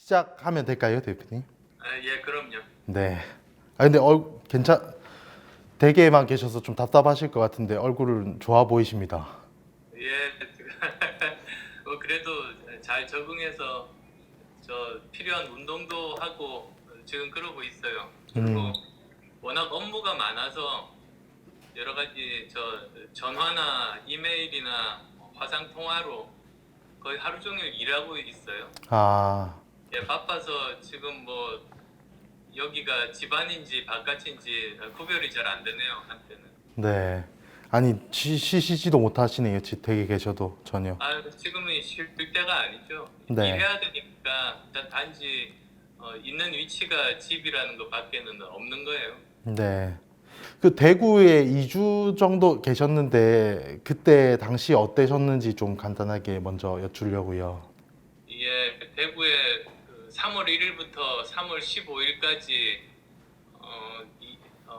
시작하면 될까요, 대표님? 예, 그럼요. 네. 근데 댁에만 계셔서 좀 답답하실 것 같은데 얼굴은 좋아 보이십니다. 예, 그래도 잘 적응해서 필요한 운동도 하고 지금 그러고 있어요. 음, 그리고 워낙 업무가 많아서 여러 가지 전화나 이메일이나 화상 통화로 거의 하루 종일 일하고 있어요. 아, 예, 바빠서 지금 뭐 여기가 집안인지 바깥인지 구별이 잘 안 되네요, 한때는. 네. 아니, 쉬시지도 못하시네요, 댁에 계셔도 전혀. 지금은 쉴 때가 아니죠. 네. 일해야 되니까 단지 있는 위치가 집이라는 것밖에는 없는 거예요. 네. 그 대구에 2주 정도 계셨는데 그때 당시 어떠셨는지 좀 간단하게 먼저 여쭈려고요. 예, 대구에 3월 1일부터 3월 15일까지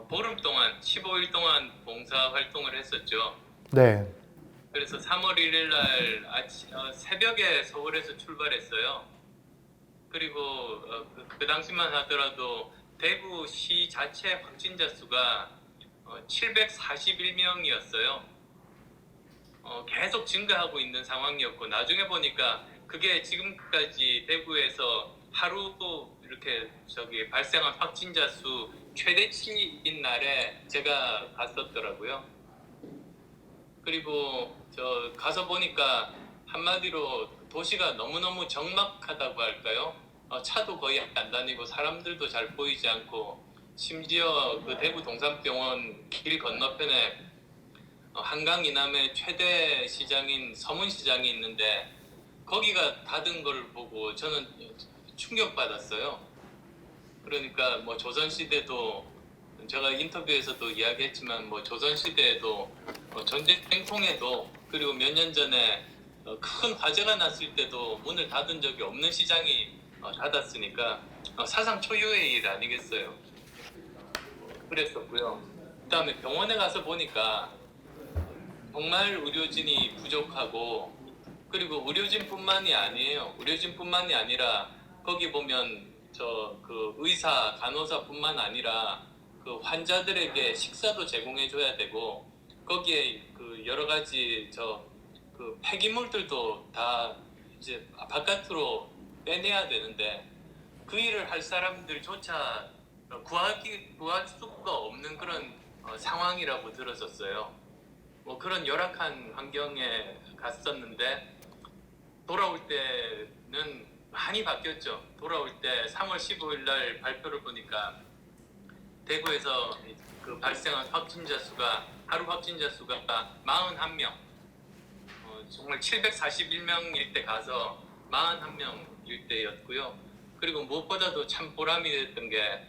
보름 동안 15일 동안 봉사 활동을 했었죠. 네. 그래서 3월 1일 날 새벽에 서울에서 출발했어요. 그리고 그 당시만 하더라도 대구시 자체 확진자 수가 741명이었어요. 계속 증가하고 있는 상황이었고 나중에 보니까 그게 지금까지 대구에서 하루 이렇게 발생한 확진자 수 최대치인 날에 제가 갔었더라고요. 그리고 가서 보니까 한마디로 도시가 너무너무 적막하다고 할까요? 차도 거의 안 다니고 사람들도 잘 보이지 않고 심지어 그 대구 동산병원 길 건너편에 한강 이남의 최대 시장인 서문시장이 있는데 거기가 닫은 걸 보고 저는 충격받았어요. 그러니까 뭐 조선시대도 제가 인터뷰에서도 이야기했지만 뭐 조선시대에도 전쟁통에도 그리고 몇 년 전에 큰 화재가 났을 때도 문을 닫은 적이 없는 시장이 닫았으니까 사상 초유의 일 아니겠어요. 그랬었고요. 그다음에 병원에 가서 보니까 정말 의료진이 부족하고 그리고 의료진뿐만이 아니에요. 의료진뿐만이 아니라 거기 보면 그 의사, 간호사뿐만 아니라 그 환자들에게 식사도 제공해 줘야 되고 거기에 그 여러 가지 그 폐기물들도 다 이제 바깥으로 빼내야 되는데 그 일을 할 사람들조차 구할 수가 없는 그런 상황이라고 들었었어요. 뭐 그런 열악한 환경에 갔었는데 돌아올 때는 많이 바뀌었죠. 돌아올 때 3월 15일 날 발표를 보니까 대구에서 그 발생한 확진자 수가 하루 확진자 수가 41명. 정말 741명일 때 가서 41명일 때였고요. 그리고 무엇보다도 참 보람이 됐던 게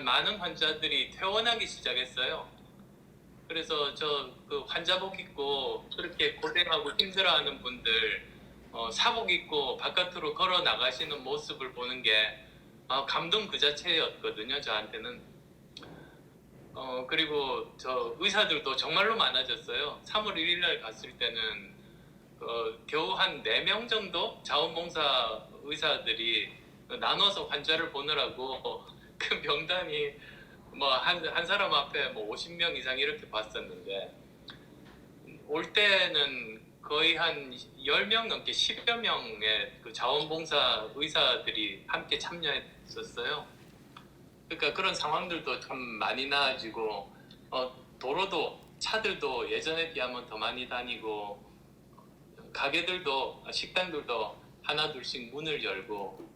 많은 환자들이 퇴원하기 시작했어요. 그래서 그 환자복 입고 그렇게 고생하고 힘들어하는 분들 사복 입고 바깥으로 걸어 나가시는 모습을 보는 게 감동 그 자체였거든요, 저한테는. 그리고 의사들도 정말로 많아졌어요. 3월 1일 날 갔을 때는 겨우 한 4명 정도 자원봉사 의사들이 나눠서 환자를 보느라고 그 명단이 뭐 한 사람 앞에 뭐 50명 이상 이렇게 봤었는데 올 때는 거의 한 10명 넘게 10여 명의 그 자원봉사 의사들이 함께 참여했었어요. 그러니까 그런 상황들도 참 많이 나아지고 도로도 차들도 예전에 비하면 더 많이 다니고 가게들도 식당들도 하나 둘씩 문을 열고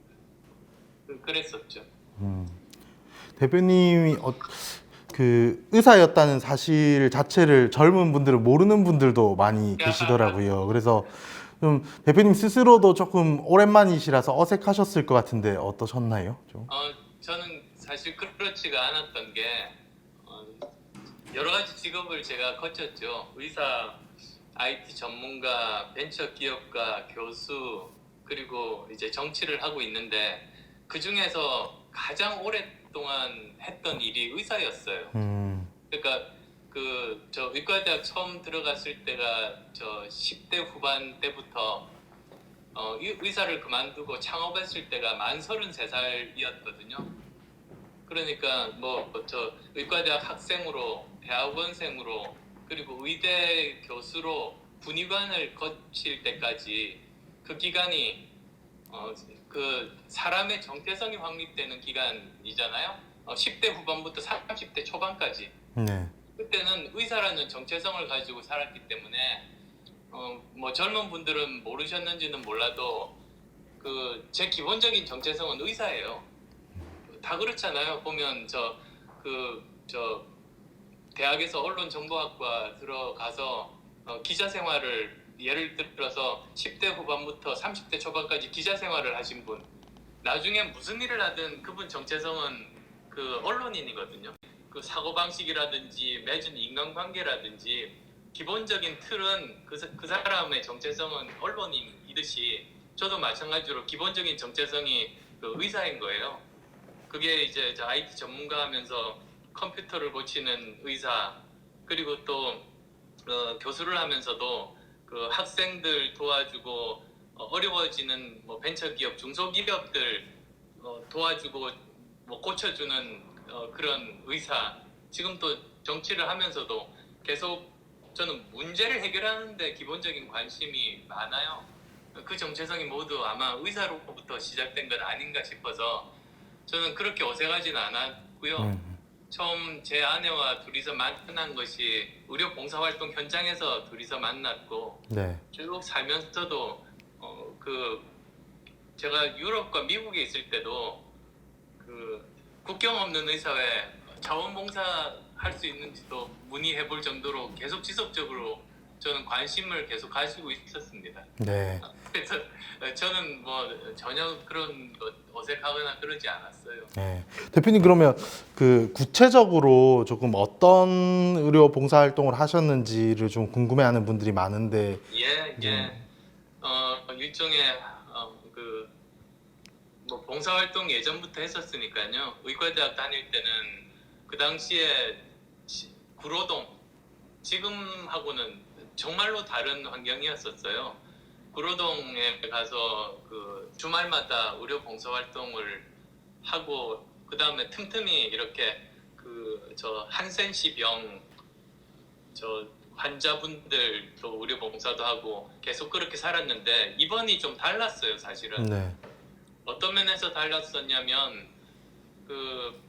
그랬었죠. 대표님이 그 의사였다는 사실 자체를 젊은 분들은 모르는 분들도 많이 계시더라고요. 그래서 좀 대표님 스스로도 조금 오랜만이시라서 어색하셨을 것 같은데 어떠셨나요? 좀? 저는 사실 그렇지가 않았던 게 여러 가지 직업을 제가 거쳤죠. 의사, IT 전문가, 벤처 기업가, 교수 그리고 이제 정치를 하고 있는데 그 중에서 가장 오랫동안 했던 일이 의사였어요. 그러니까 의과대학 처음 들어갔을 때가 10대 후반 때부터 이 의사를 그만두고 창업했을 때가 만 33살이었거든요. 그러니까 뭐 저 의과대학 학생으로 대학원생으로 그리고 의대 교수로 군의관을 거칠 때까지 그 기간이 그 사람의 정체성이 확립되는 기간이잖아요. 10대 후반부터 30대 초반까지. 네. 그때는 의사라는 정체성을 가지고 살았기 때문에 뭐 젊은 분들은 모르셨는지는 몰라도 그 제 기본적인 정체성은 의사예요. 다 그렇잖아요. 보면 저 대학에서 언론정보학과 들어가서 기자 생활을 예를 들어서 10대 후반부터 30대 초반까지 기자 생활을 하신 분, 나중에 무슨 일을 하든 그분 정체성은 그 언론인이거든요. 그 사고방식이라든지 맺은 인간관계라든지 기본적인 틀은 그 사람의 정체성은 언론인이듯이 저도 마찬가지로 기본적인 정체성이 그 의사인 거예요. 그게 이제 저 IT 전문가 하면서 컴퓨터를 고치는 의사, 그리고 또 교수를 하면서도 그 학생들 도와주고 어려워지는 뭐 벤처기업, 중소기업들 도와주고 뭐 고쳐주는 그런 의사. 지금 또 정치를 하면서도 계속 저는 문제를 해결하는데 기본적인 관심이 많아요. 그 정체성이 모두 아마 의사로부터 시작된 것 아닌가 싶어서 저는 그렇게 어색하진 않았고요. 처음 제 아내와 둘이서 만난 것이 의료 봉사활동 현장에서 둘이서 만났고 네. 쭉 살면서도 그 제가 유럽과 미국에 있을 때도 그 국경 없는 의사회 자원봉사 할 수 있는지도 문의해 볼 정도로 계속 지속적으로 저는 관심을 계속 가지고 있었습니다. 네. 그래서 저는 뭐 전혀 그런 것 어색하거나 그러지 않았어요. 네. 대표님 그러면 그 구체적으로 조금 어떤 의료 봉사 활동을 하셨는지를 좀 궁금해하는 분들이 많은데. 예. 일종의 그 뭐 봉사활동 예전부터 했었으니까요. 의과대학 다닐 때는 그 당시에 구로동 지금하고는 정말로 다른 환경이었었어요. 구로동에 가서 그 주말마다 의료 봉사활동을 하고 그 다음에 틈틈이 이렇게 그 저 한센시 병 저 환자분들도 의료 봉사도 하고 계속 그렇게 살았는데 이번이 좀 달랐어요, 사실은. 네. 어떤 면에서 달랐었냐면 그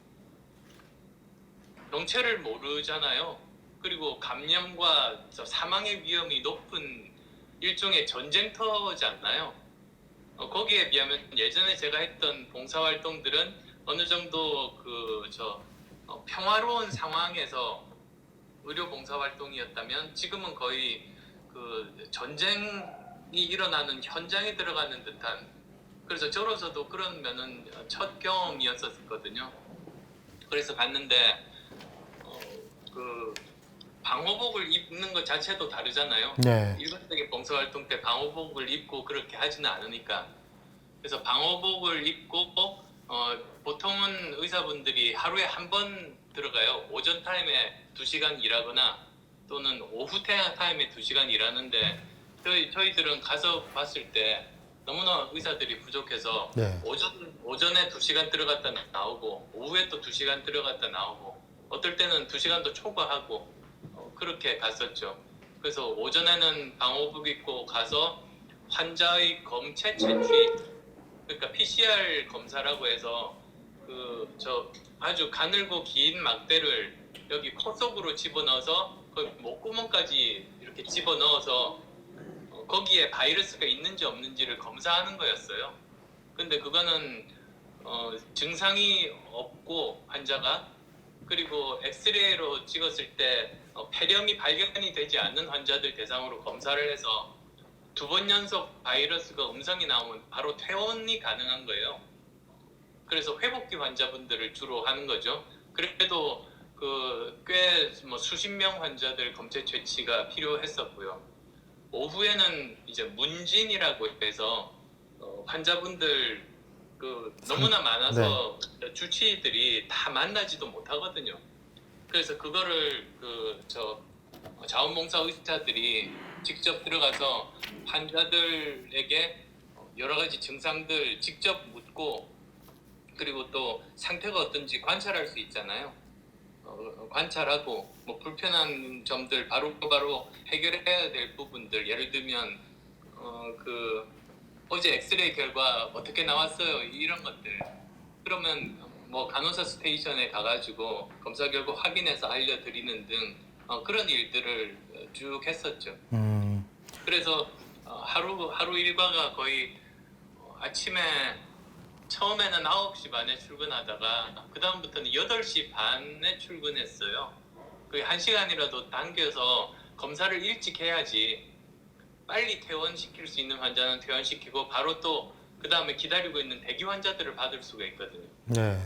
정체를 모르잖아요. 그리고 감염과 사망의 위험이 높은 일종의 전쟁터잖아요. 거기에 비하면 예전에 제가 했던 봉사활동들은 어느 정도 평화로운 상황에서 의료 봉사활동이었다면 지금은 거의 그 전쟁이 일어나는 현장에 들어가는 듯한, 그래서 저로서도 그런 면은 첫 경험이었었거든요. 그래서 갔는데 그 방호복을 입는 것 자체도 다르잖아요. 네. 일반적인 봉사활동 때 방호복을 입고 그렇게 하지는 않으니까. 그래서 방호복을 입고 보통은 의사분들이 하루에 한 번 들어가요. 오전 타임에 2시간 일하거나 또는 오후 타임에 2시간 일하는데 저희들은 가서 봤을 때 너무나 의사들이 부족해서 네. 오전에 2시간 들어갔다 나오고 오후에 또 2시간 들어갔다 나오고 어떨 때는 2시간 도 초과하고 그렇게 갔었죠. 그래서 오전에는 방호복 입고 가서 환자의 검체 채취, 그러니까 PCR 검사라고 해서 아주 가늘고 긴 막대를 여기 코 속으로 집어넣어서 거기 목구멍까지 이렇게 집어넣어서 거기에 바이러스가 있는지 없는지를 검사하는 거였어요. 근데 그거는 증상이 없고 환자가, 그리고 엑스레이로 찍었을 때 폐렴이 발견이 되지 않는 환자들 대상으로 검사를 해서 2번 연속 바이러스가 음성이 나오면 바로 퇴원이 가능한 거예요. 그래서 회복기 환자분들을 주로 하는 거죠. 그래도 꽤 수십 명 환자들 검체 채취가 필요했었고요. 오후에는 이제 문진이라고 해서 환자분들 너무나 많아서 주치의들이 다 만나지도 못하거든요. 그래서 그거를 자원봉사 의사들이 직접 들어가서 환자들에게 여러 가지 증상들 직접 묻고 그리고 또 상태가 어떤지 관찰할 수 있잖아요. 관찰하고 뭐 불편한 점들 바로바로 해결해야 될 부분들 예를 들면 그 어제 엑스레이 결과 어떻게 나왔어요 이런 것들 그러면 뭐 간호사 스테이션에 가가지고 검사 결과 확인해서 알려드리는 등 그런 일들을 쭉 했었죠. 그래서 하루 일과가 거의 아침에 처음에는 9시 반에 출근하다가 그 다음부터는 8시 반에 출근했어요. 그 1시간이라도 당겨서 검사를 일찍 해야지 빨리 퇴원시킬 수 있는 환자는 퇴원시키고 바로 또 그 다음에 기다리고 있는 대기 환자들을 받을 수가 있거든요. 네.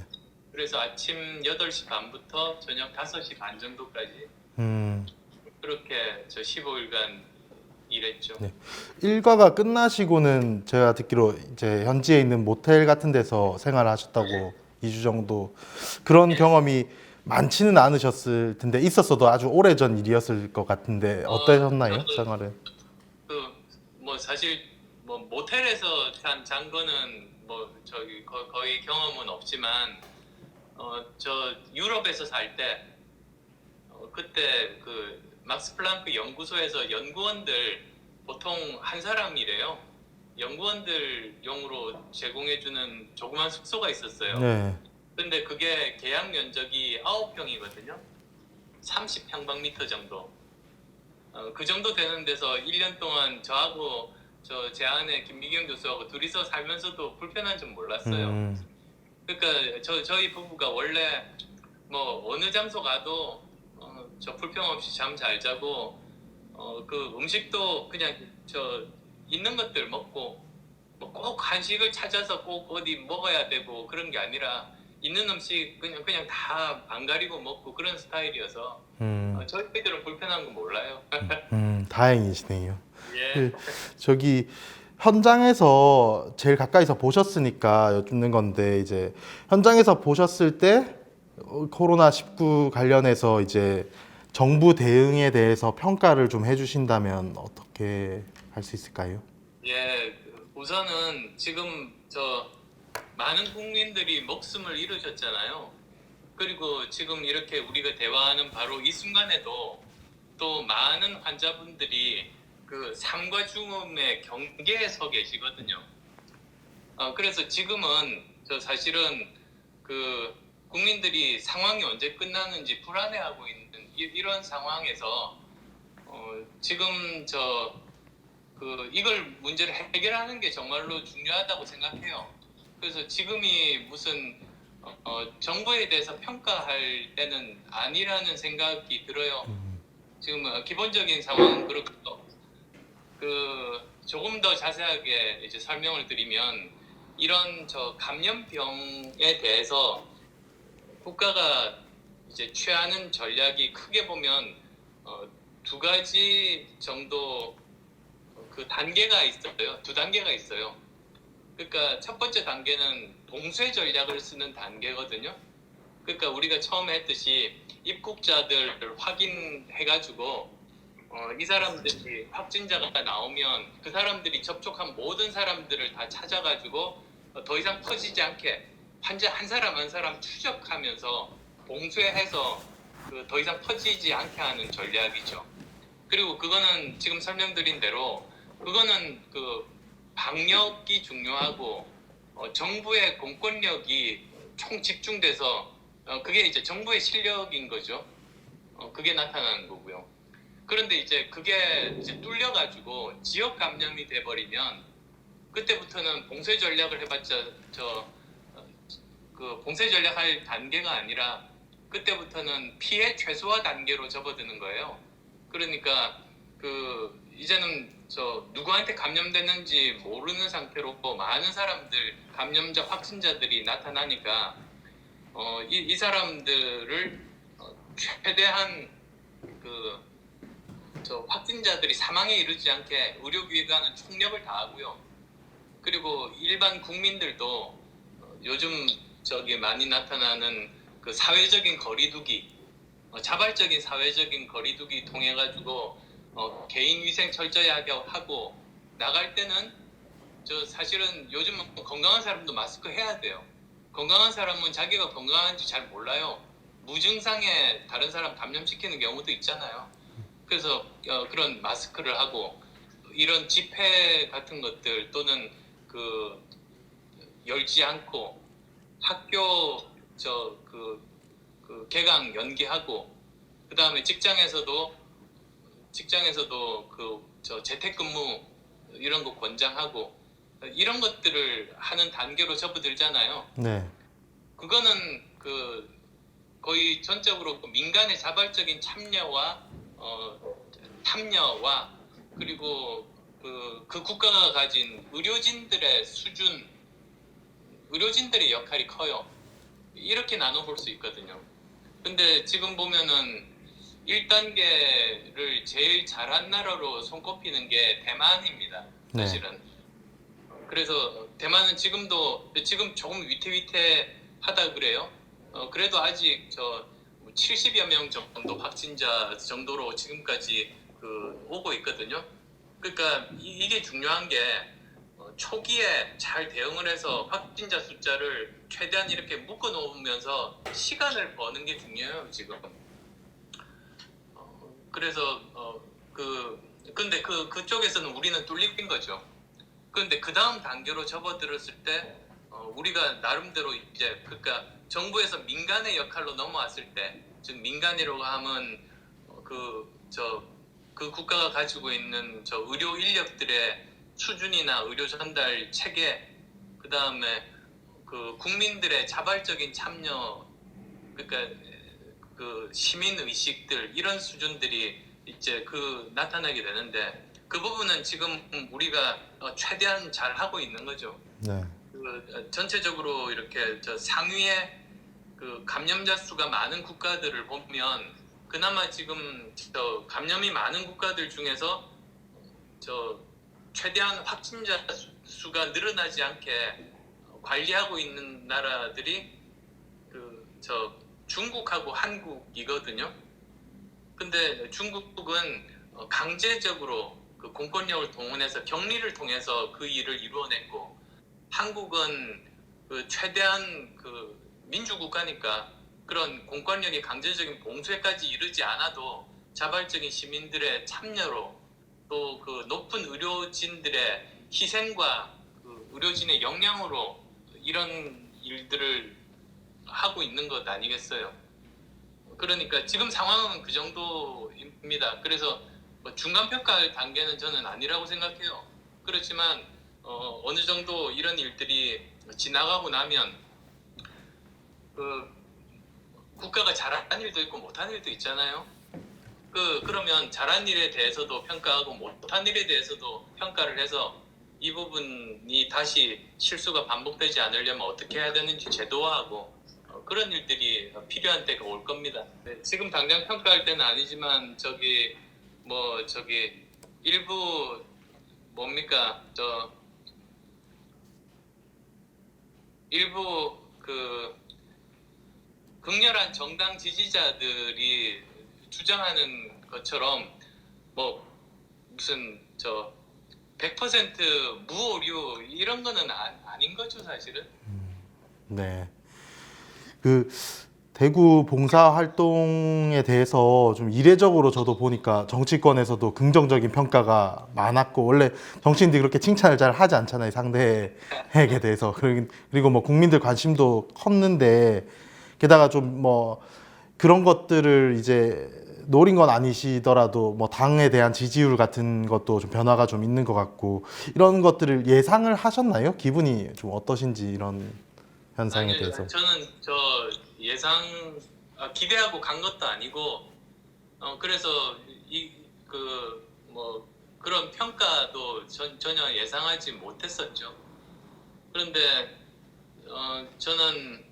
그래서 아침 8시 반부터 저녁 5시 반 정도까지 그렇게 저 15일간 일했죠. 네. 일과가 끝나시고는 제가 듣기로 이제 현지에 있는 모텔 같은 데서 생활하셨다고 2주 정도 그런 경험이 많지는 않으셨을 텐데 있었어도 아주 오래전 일이었을 것 같은데 어떠셨나요? 생활은? 뭐 사실 뭐 모텔에서 잔 거는 뭐 저기 거의 경험은 없지만 저 유럽에서 살 때 그때 그 막스 플랑크 연구소에서 연구원들 보통 한 사람이래요. 연구원들용으로 제공해주는 조그만 숙소가 있었어요. 네. 근데 그게 계약 면적이 9평이거든요. 30평방미터 정도. 그 정도 되는 데서 1년 동안 저하고 제 아내 김미경 교수하고 둘이서 살면서도 불편한 점 몰랐어요. 그러니까 저희 부부가 원래 뭐 어느 장소 가도 저 불평 없이 잠 잘 자고 그 음식도 그냥 저 있는 것들 먹고 뭐 꼭 한식을 찾아서 꼭 어디 먹어야 되고 그런 게 아니라 있는 음식 그냥 다 안 가리고 먹고 그런 스타일이어서 저희들은 불편한 거 몰라요. 다행이시네요. 예. 저기 현장에서 제일 가까이서 보셨으니까 여쭙는 건데 이제 현장에서 보셨을 때 코로나19 관련해서 이제 정부 대응에 대해서 평가를 좀 해주신다면 어떻게 할 수 있을까요? 예, 우선은 지금 저 많은 국민들이 목숨을 잃으셨잖아요. 그리고 지금 이렇게 우리가 대화하는 바로 이 순간에도 또 많은 환자분들이 그 삶과 죽음의 경계에 서 계시거든요. 그래서 지금은 저 사실은 그 국민들이 상황이 언제 끝나는지 불안해하고 있는 이런 상황에서 지금 이걸 문제를 해결하는 게 정말로 중요하다고 생각해요. 그래서 지금이 무슨 정부에 대해서 평가할 때는 아니라는 생각이 들어요. 지금 기본적인 상황은 그렇고 조금 더 자세하게 이제 설명을 드리면 이런 감염병에 대해서 국가가 이제 취하는 전략이 크게 보면 두 가지 정도 그 단계가 있어요. 두 단계가 있어요. 그러니까 첫 번째 단계는 봉쇄 전략을 쓰는 단계거든요. 그러니까 우리가 처음에 했듯이 입국자들 확인해가지고 이 사람들이 확진자가 나오면 그 사람들이 접촉한 모든 사람들을 다 찾아가지고 더 이상 퍼지지 않게 환자 한 사람 한 사람 추적하면서 봉쇄해서 더 이상 퍼지지 않게 하는 전략이죠. 그리고 그거는 지금 설명드린 대로 그거는 방역이 중요하고 정부의 공권력이 총 집중돼서 그게 이제 정부의 실력인 거죠. 그게 나타나는 거고요. 그런데 이제 그게 이제 뚫려가지고 지역 감염이 돼버리면 그때부터는 봉쇄 전략을 해봤자 그 봉쇄 전략할 단계가 아니라 그때부터는 피해 최소화 단계로 접어드는 거예요. 그러니까 이제는 누구한테 감염됐는지 모르는 상태로 많은 사람들 감염자 확진자들이 나타나니까 이 사람들을 최대한 확진자들이 사망에 이르지 않게 의료기관은 총력을 다하고요. 그리고 일반 국민들도 요즘 많이 나타나는 그 사회적인 거리두기, 자발적인 사회적인 거리두기 통해 가지고 개인 위생 철저히 하고 나갈 때는 저 사실은 요즘은 건강한 사람도 마스크 해야 돼요. 건강한 사람은 자기가 건강한지 잘 몰라요. 무증상에 다른 사람 감염시키는 경우도 있잖아요. 그래서 그런 마스크를 하고 이런 집회 같은 것들 또는 그 열지 않고 학교 그 개강 연기하고 그 다음에 직장에서도 그 저 재택근무 이런 거 권장하고 이런 것들을 하는 단계로 접어들잖아요. 네. 그거는 그 거의 전적으로 민간의 자발적인 참여와 탐려와 그리고 그 국가가 가진 의료진들의 수준, 의료진들의 역할이 커요. 이렇게 나눠볼 수 있거든요. 근데 지금 보면은 1단계를 제일 잘한 나라로 손꼽히는 게 대만입니다. 사실은. 그래서 대만은 지금 조금 위태위태하다 그래요. 그래도 아직 저 70여 명 정도 확진자 정도로 지금까지 오고 있거든요. 그러니까 이게 중요한 게 초기에 잘 대응을 해서 확진자 숫자를 최대한 이렇게 묶어 놓으면서 시간을 버는 게 중요해요 지금. 그래서 근데 그쪽에서는 우리는 뚫린 거죠. 그런데 그 다음 단계로 접어들었을 때 우리가 나름대로 이제 그러니까 정부에서 민간의 역할로 넘어왔을 때, 즉 민간이라고 하면 그 국가가 가지고 있는 저 의료 인력들의 수준이나 의료 전달 체계, 그 다음에 그 국민들의 자발적인 참여, 그러니까 그 시민 의식들 이런 수준들이 이제 나타나게 되는데 그 부분은 지금 우리가 최대한 잘 하고 있는 거죠. 네. 전체적으로 이렇게 저 상위에 그 감염자 수가 많은 국가들을 보면 그나마 지금 저 감염이 많은 국가들 중에서 저 최대한 확진자 수가 늘어나지 않게 관리하고 있는 나라들이 중국하고 한국이거든요. 근데 중국은 강제적으로 그 공권력을 동원해서 격리를 통해서 그 일을 이루어냈고, 한국은 최대한 민주국가니까 그런 공권력의 강제적인 봉쇄까지 이르지 않아도 자발적인 시민들의 참여로 또 그 높은 의료진들의 희생과 그 의료진의 역량으로 이런 일들을 하고 있는 것 아니겠어요? 그러니까 지금 상황은 그 정도입니다. 그래서 중간 평가할 단계는 저는 아니라고 생각해요. 그렇지만 어느 정도 이런 일들이 지나가고 나면 국가가 잘한 일도 있고 못한 일도 있잖아요. 그러면 잘한 일에 대해서도 평가하고 못한 일에 대해서도 평가를 해서 이 부분이 다시 실수가 반복되지 않으려면 어떻게 해야 되는지 제도화하고 그런 일들이 필요한 때가 올 겁니다. 네, 지금 당장 평가할 때는 아니지만 일부 뭡니까 일부 극렬한 정당 지지자들이 주장하는 것처럼 무슨 100% 무오류 이런 거는 아닌 거죠 사실은. 네. 그 대구 봉사 활동에 대해서 좀 이례적으로 저도 보니까 정치권에서도 긍정적인 평가가 많았고, 원래 정치인들이 그렇게 칭찬을 잘 하지 않잖아요, 상대에게 대해서. 그리고 뭐 국민들 관심도 컸는데, 게다가 좀 그런 것들을 이제 노린 건 아니시더라도 당에 대한 지지율 같은 것도 좀 변화가 좀 있는 것 같고, 이런 것들을 예상을 하셨나요? 기분이 좀 어떠신지, 이런 현상에 아니요, 대해서. 저는 기대하고 간 것도 아니고 그래서 그런 평가도 전혀 예상하지 못했었죠. 그런데 저는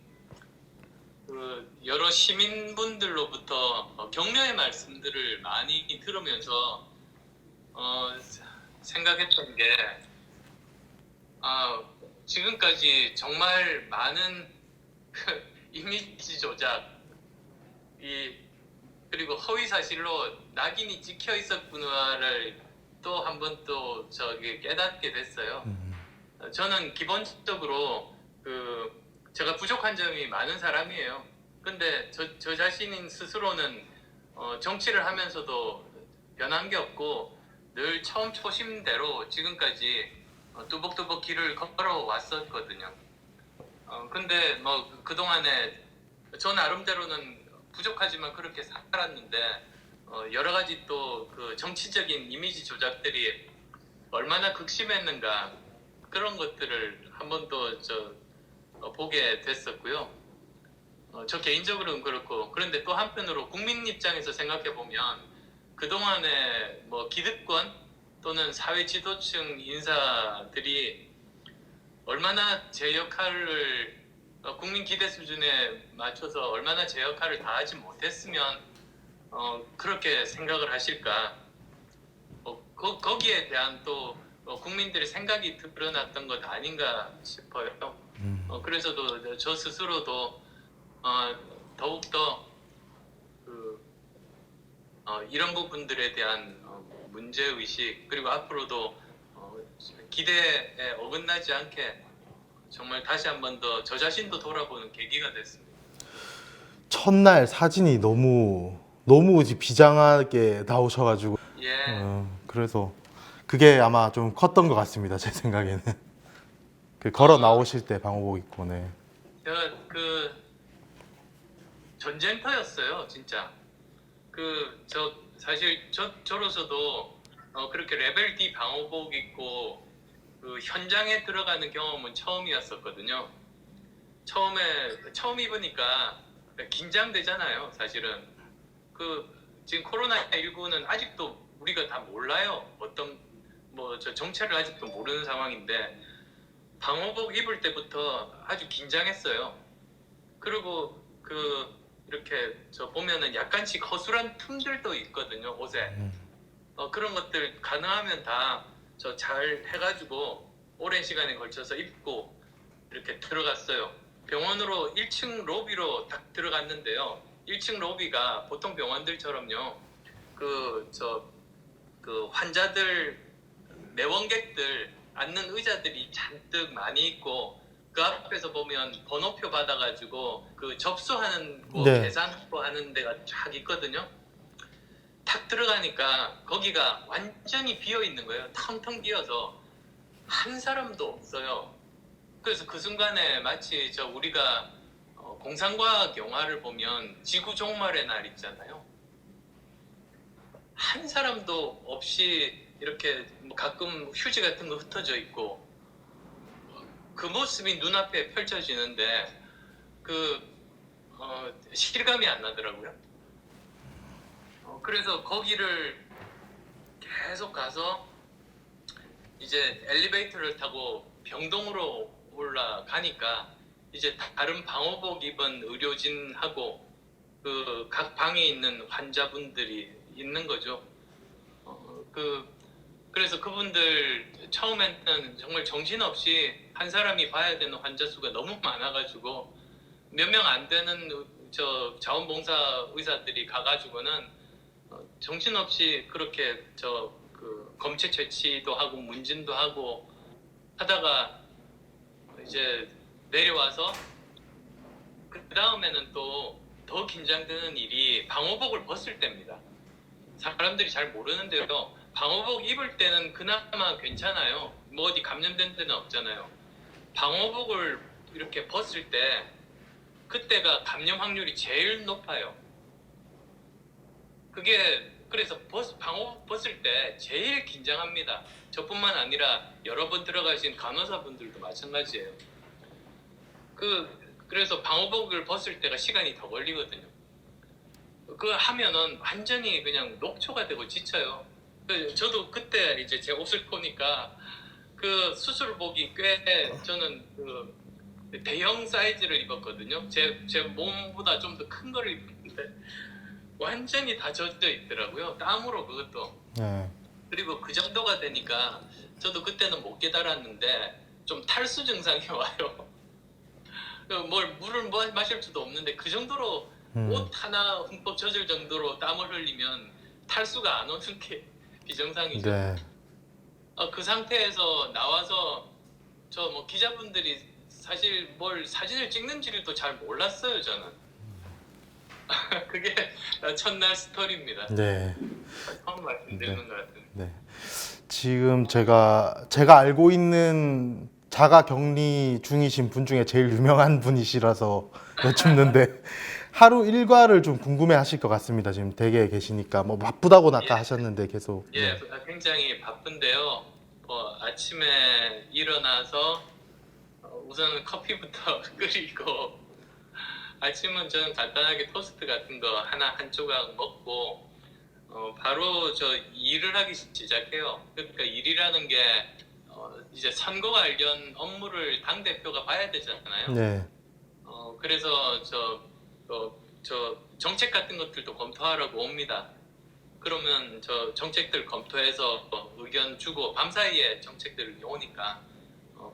여러 시민분들로부터 격려의 말씀들을 많이 들으면서 생각했던 게 지금까지 정말 많은 이미지 조작 그리고 허위 사실로 낙인이 찍혀 있었구나를 또 한 번 또 깨닫게 됐어요. 저는 기본적으로 제가 부족한 점이 많은 사람이에요. 근데 저 자신 스스로는 정치를 하면서도 변한 게 없고 늘 처음 초심대로 지금까지 뚜벅뚜벅 길을 걸어왔었거든요. 근데 뭐 그동안에 저 나름대로는 부족하지만 그렇게 살았는데 여러 가지 또 그 정치적인 이미지 조작들이 얼마나 극심했는가 그런 것들을 한 번 더 보게 됐었고요. 저 개인적으로는 그렇고 그런데 또 한편으로 국민 입장에서 생각해 보면 그동안에 뭐 기득권 또는 사회 지도층 인사들이 얼마나 제 역할을 국민 기대 수준에 맞춰서 얼마나 제 역할을 다하지 못했으면 그렇게 생각을 하실까. 거기에 대한 또 국민들의 생각이 드러났던 것 아닌가 싶어요. 그래서도 저 스스로도 더욱더 이런 부분들에 대한 문제의식 그리고 앞으로도 기대에 어긋나지 않게 정말 다시 한 번 더 저 자신도 돌아보는 계기가 됐습니다. 첫날 사진이 너무 비장하게 나오셔가지고 예. 그래서 그게 아마 좀 컸던 것 같습니다. 제 생각에는 그 걸어 나오실 때 방호복 입고 네. 제가 전쟁터였어요, 진짜. 사실 저로서도 그렇게 레벨 D 방호복 입고 그 현장에 들어가는 경험은 처음이었었거든요. 처음 입으니까 긴장되잖아요, 사실은. 지금 코로나19는 아직도 우리가 다 몰라요. 저 정체를 아직도 모르는 상황인데 방호복 입을 때부터 아주 긴장했어요. 그리고 이렇게 보면은 약간씩 허술한 틈들도 있거든요, 옷에. 그런 것들 가능하면 다 잘 해가지고 오랜 시간에 걸쳐서 입고 이렇게 들어갔어요. 병원으로 1층 로비로 딱 들어갔는데요. 1층 로비가 보통 병원들처럼요. 환자들, 내원객들 앉는 의자들이 잔뜩 많이 있고 그 앞에서 보면 번호표 받아가지고 접수하는 네. 계산하고 하는 데가 쫙 있거든요. 탁 들어가니까 거기가 완전히 비어 있는 거예요. 텅텅 비어서 한 사람도 없어요. 그래서 그 순간에 마치 우리가 공상과학 영화를 보면 지구 종말의 날 있잖아요. 한 사람도 없이 이렇게 가끔 휴지 같은 거 흩어져 있고 그 모습이 눈앞에 펼쳐지는데 실감이 안 나더라고요. 그래서 거기를 계속 가서 이제 엘리베이터를 타고 병동으로 올라가니까 이제 다른 방호복 입은 의료진하고 각 방에 있는 환자분들이 있는 거죠. 그래서 그분들 처음에는 정말 정신없이 한 사람이 봐야 되는 환자 수가 너무 많아가지고 몇 명 안 되는 자원봉사 의사들이 가가지고는 정신없이 그렇게 검체 채취도 하고 문진도 하고 하다가 이제 내려와서 그 다음에는 또 더 긴장되는 일이 방호복을 벗을 때입니다. 사람들이 잘 모르는데요. 방호복 입을 때는 그나마 괜찮아요. 뭐 어디 감염된 데는 없잖아요. 방호복을 이렇게 벗을 때 그때가 감염 확률이 제일 높아요. 그래서 방호복 벗을 때 제일 긴장합니다. 저뿐만 아니라 여러 번 들어가신 간호사분들도 마찬가지예요. 그래서 방호복을 벗을 때가 시간이 더 걸리거든요. 하면은 완전히 그냥 녹초가 되고 지쳐요. 저도 그때 이제 제 옷을 보니까 수술복이 저는 대형 사이즈를 입었거든요. 제 몸보다 좀 더 큰 거를 입었는데 완전히 다 젖어 있더라고요. 땀으로 그것도. 네. 그리고 그 정도가 되니까 저도 그때는 못 깨달았는데 좀 탈수 증상이 와요. 물을 마실 수도 없는데 그 정도로 옷 하나 흠뻑 젖을 정도로 땀을 흘리면 탈수가 안 오는 게 비정상이죠. 네. 그 상태에서 나와서 저 뭐 기자분들이 사실 뭘 사진을 찍는지를 또 잘 몰랐어요 저는. 그게 첫날 스토리입니다. 네. 처음 말씀드리는 것 같은데. 네. 지금 제가 알고 있는 자가 격리 중이신 분 중에 제일 유명한 분이시라서 여쭙는데 하루 일과를 좀 궁금해 하실 것 같습니다. 지금 댁에 계시니까 뭐 바쁘다고는 아까 예. 하셨는데 계속. 예, 네. 굉장히 바쁜데요. 아침에 일어나서 우선 커피부터 끓이고 아침은 저는 간단하게 토스트 같은 거 하나 한 조각 먹고 바로 저 일을 하기 시작해요. 그러니까 일이라는 게 이제 선거 관련 업무를 당 대표가 봐야 되잖아요. 네. 그래서 저 정책 같은 것들도 검토하라고 옵니다. 그러면 저 정책들 검토해서 의견 주고 밤사이에 정책들이 오니까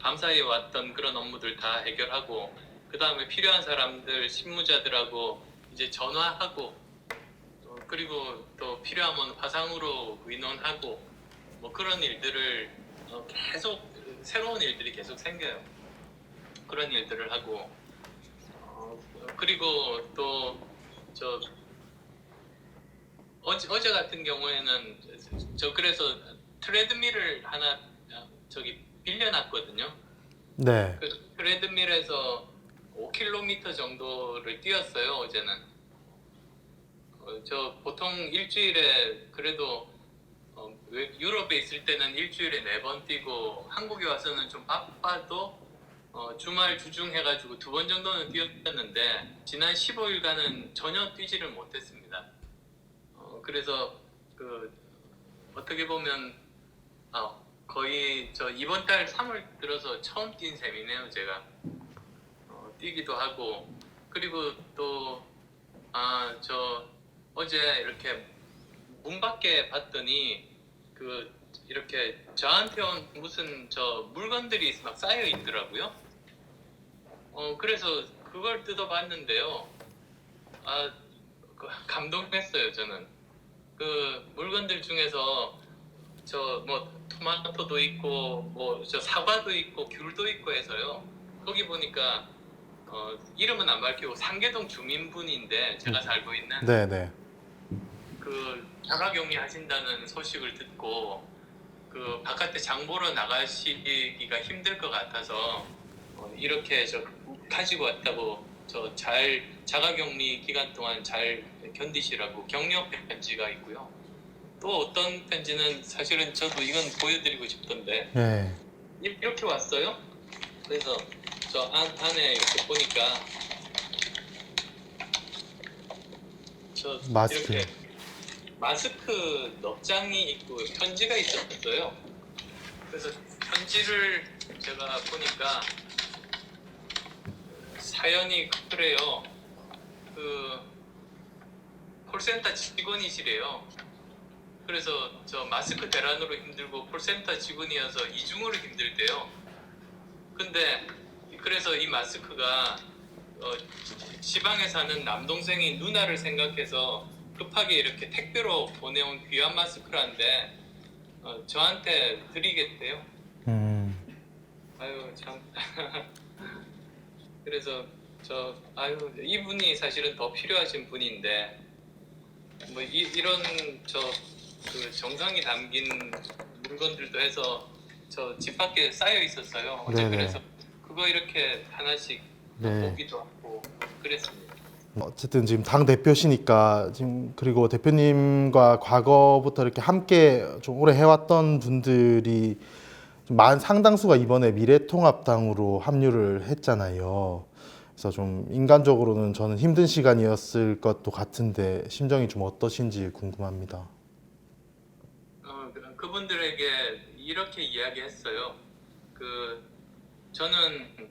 밤사이에 왔던 그런 업무들 다 해결하고 그 다음에 필요한 사람들 실무자들하고 이제 전화하고 그리고 또 필요하면 화상으로 의논하고 뭐 그런 일들을 계속 새로운 일들이 계속 생겨요. 그런 일들을 하고 그리고 또 저 어제 같은 경우에는 저 그래서 트레드밀을 하나 저기 빌려놨거든요. 네. 그 트레드밀에서 5km 정도를 뛰었어요 어제는. 저 보통 일주일에 그래도 유럽에 있을 때는 일주일에 4번 뛰고 한국에 와서는 좀 바빠도 주말 주중 해가지고 2번 정도는 뛰었는데 지난 15일간은 전혀 뛰지를 못했습니다. 그래서 그 어떻게 보면 거의 저 이번 달 3월 들어서 처음 뛴 셈이네요 제가. 뛰기도 하고 그리고 또 저 어제 이렇게 문 밖에 봤더니 그 이렇게 저한테 온 무슨 저 물건들이 막 쌓여 있더라고요. 그래서 그걸 뜯어봤는데요. 감동했어요 저는. 그 물건들 중에서 저 뭐 토마토도 있고 뭐 저 사과도 있고 귤도 있고 해서요. 거기 보니까 이름은 안 밝히고 상계동 주민분인데 제가 살고 있는 네. 그 자가격리 하신다는 소식을 듣고 그 바깥에 장 보러 나가시기가 힘들 것 같아서 이렇게 저 가지고 왔다고 저 잘 자가격리 기간 동안 잘 견디시라고 격려 편지가 있고요. 또 어떤 편지는 사실은 저도 이건 보여드리고 싶던데 네. 이렇게 왔어요. 그래서 저 안에 이렇게 보니까 저 마스크. 이렇게 마스크 넉 장이 있고 편지가 있었어요. 그래서 편지를 제가 보니까 사연이 그래요. 그 콜센터 직원이시래요. 그래서 저 마스크 대란으로 힘들고 콜센터 직원이어서 이중으로 힘들대요. 근데 그래서 이 마스크가 지방에 사는 남동생이 누나를 생각해서 급하게 이렇게 택배로 보내온 귀한 마스크란데 저한테 드리겠대요. 아유 참. 그래서 이분이 사실은 더 필요하신 분인데 뭐 이런 그 정성이 담긴 물건들도 해서 저 집 밖에 쌓여 있었어요. 어제 네네. 그래서 그거 이렇게 하나씩 네. 보기도 하고 그랬습니다. 어쨌든 지금 당 대표시니까 지금 그리고 대표님과 과거부터 이렇게 함께 좀 오래 해왔던 분들이 좀 상당수가 이번에 미래통합당으로 합류를 했잖아요. 그래서 좀 인간적으로는 저는 힘든 시간이었을 것도 같은데 심정이 좀 어떠신지 궁금합니다. 그분들에게 이렇게 이야기했어요. 저는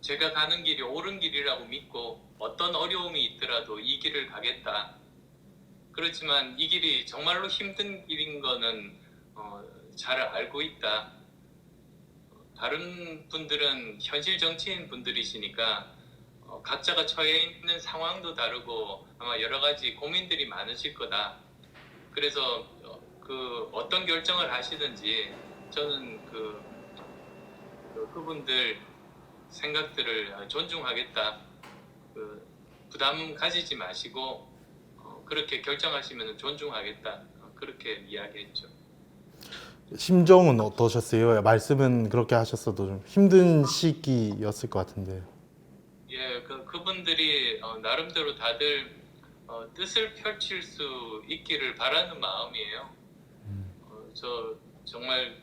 제가 가는 길이 옳은 길이라고 믿고 어떤 어려움이 있더라도 이 길을 가겠다. 그렇지만 이 길이 정말로 힘든 길인 거는 잘 알고 있다. 다른 분들은 현실 정치인 분들이시니까 각자가 처해 있는 상황도 다르고 아마 여러 가지 고민들이 많으실 거다. 그래서 어떤 결정을 하시든지 저는 그분들 생각들을 존중하겠다. 부담 가지지 마시고 그렇게 결정하시면 존중하겠다. 그렇게 이야기했죠. 심정은 어떠셨어요? 말씀은 그렇게 하셨어도 좀 힘든 시기였을 것 같은데. 예, 그분들이 나름대로 다들 뜻을 펼칠 수 있기를 바라는 마음이에요. 저 정말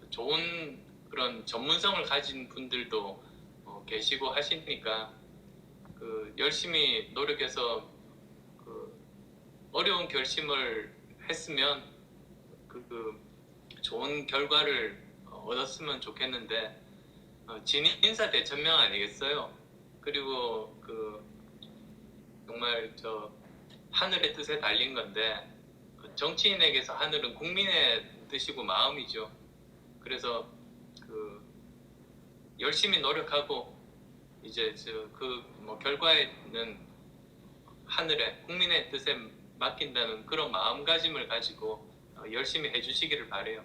좋은 그런 전문성을 가진 분들도 계시고 하시니까 열심히 노력해서 어려운 결심을 했으면 좋은 결과를 얻었으면 좋겠는데 진인사 대천명 아니겠어요? 그리고 정말 하늘의 뜻에 달린 건데 정치인에게서 하늘은 국민의 뜻이고 마음이죠. 그래서 열심히 노력하고 이제 결과에는 하늘의 국민의 뜻에 맡긴다는 그런 마음가짐을 가지고 열심히 해주시기를 바래요.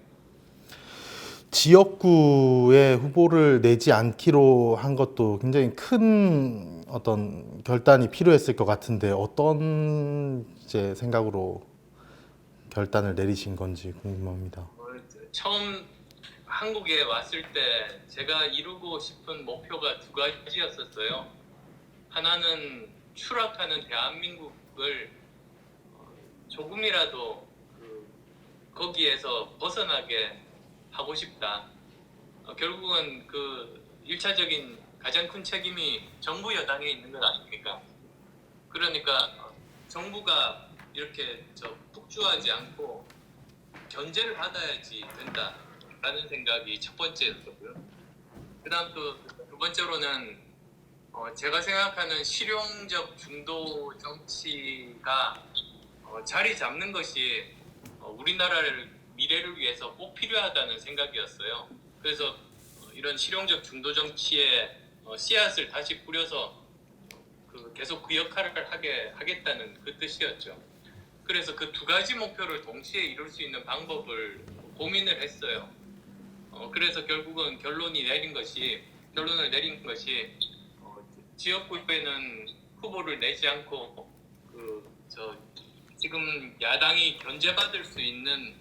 지역구에 후보를 내지 않기로 한 것도 굉장히 큰 어떤 결단이 필요했을 것 같은데 어떤 이제 생각으로 결단을 내리신 건지 궁금합니다. 처음 한국에 왔을 때 제가 이루고 싶은 목표가 두 가지였었어요. 하나는 추락하는 대한민국을 조금이라도 거기에서 벗어나게 하고 싶다. 결국은 1차적인 가장 큰 책임이 정부 여당에 있는 것 아닙니까? 그러니까 정부가 이렇게 폭주하지 않고 견제를 받아야지 된다라는 생각이 첫 번째였고요. 그다음 또 두 번째로는 제가 생각하는 실용적 중도 정치가 자리 잡는 것이 우리나라를 미래를 위해서 꼭 필요하다는 생각이었어요. 그래서 이런 실용적 중도 정치의 씨앗을 다시 뿌려서 계속 그 역할을 하겠다는 그 뜻이었죠. 그래서 그 두 가지 목표를 동시에 이룰 수 있는 방법을 고민을 했어요. 그래서 결국은 결론을 내린 것이 지역구에는 후보를 내지 않고 지금 야당이 견제받을 수 있는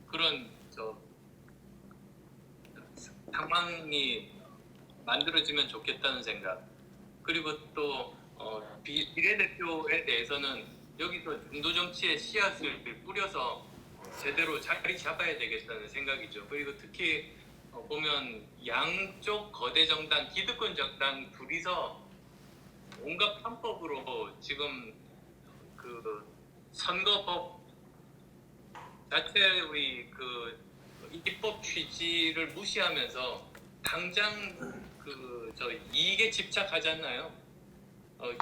그런 상황이 만들어지면 좋겠다는 생각. 그리고 또 비례대표에 대해서는 여기서 중도 정치의 씨앗을 뿌려서 제대로 자리 잡아야 되겠다는 생각이죠. 그리고 특히 보면 양쪽 거대 정당, 기득권 정당 둘이서 온갖 편법으로 지금 선거법 자체의 입법 취지를 무시하면서 당장 이익에 집착하잖아요.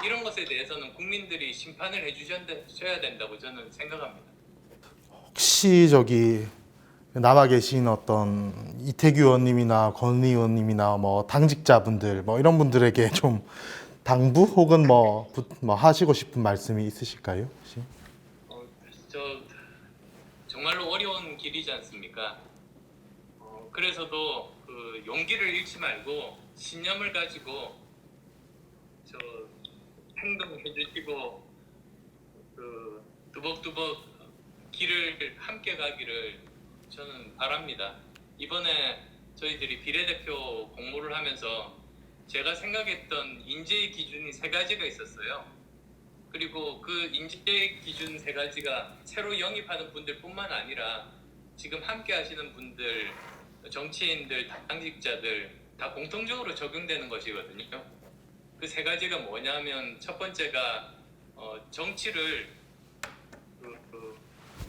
이런 것에 대해서는 국민들이 심판을 해주셔야 된다고 저는 생각합니다. 혹시 남아 계신 어떤 이태규 의원님이나 권 의원님이나 뭐 당직자분들 뭐 이런 분들에게 좀 당부 혹은 뭐 하시고 싶은 말씀이 있으실까요? 혹시? 정말로 어려운 길이지 않습니까? 그래서도 용기를 잃지 말고 신념을 가지고 행동해 주시고 두벅두벅 길을 함께 가기를 저는 바랍니다. 이번에 저희들이 비례대표 공모를 하면서 제가 생각했던 인재의 기준이 세 가지가 있었어요. 그리고 그 인재의 기준 세 가지가 새로 영입하는 분들뿐만 아니라 지금 함께 하시는 분들, 정치인들, 당직자들 다 공통적으로 적용되는 것이거든요. 그 세 가지가 뭐냐면 첫 번째가 정치를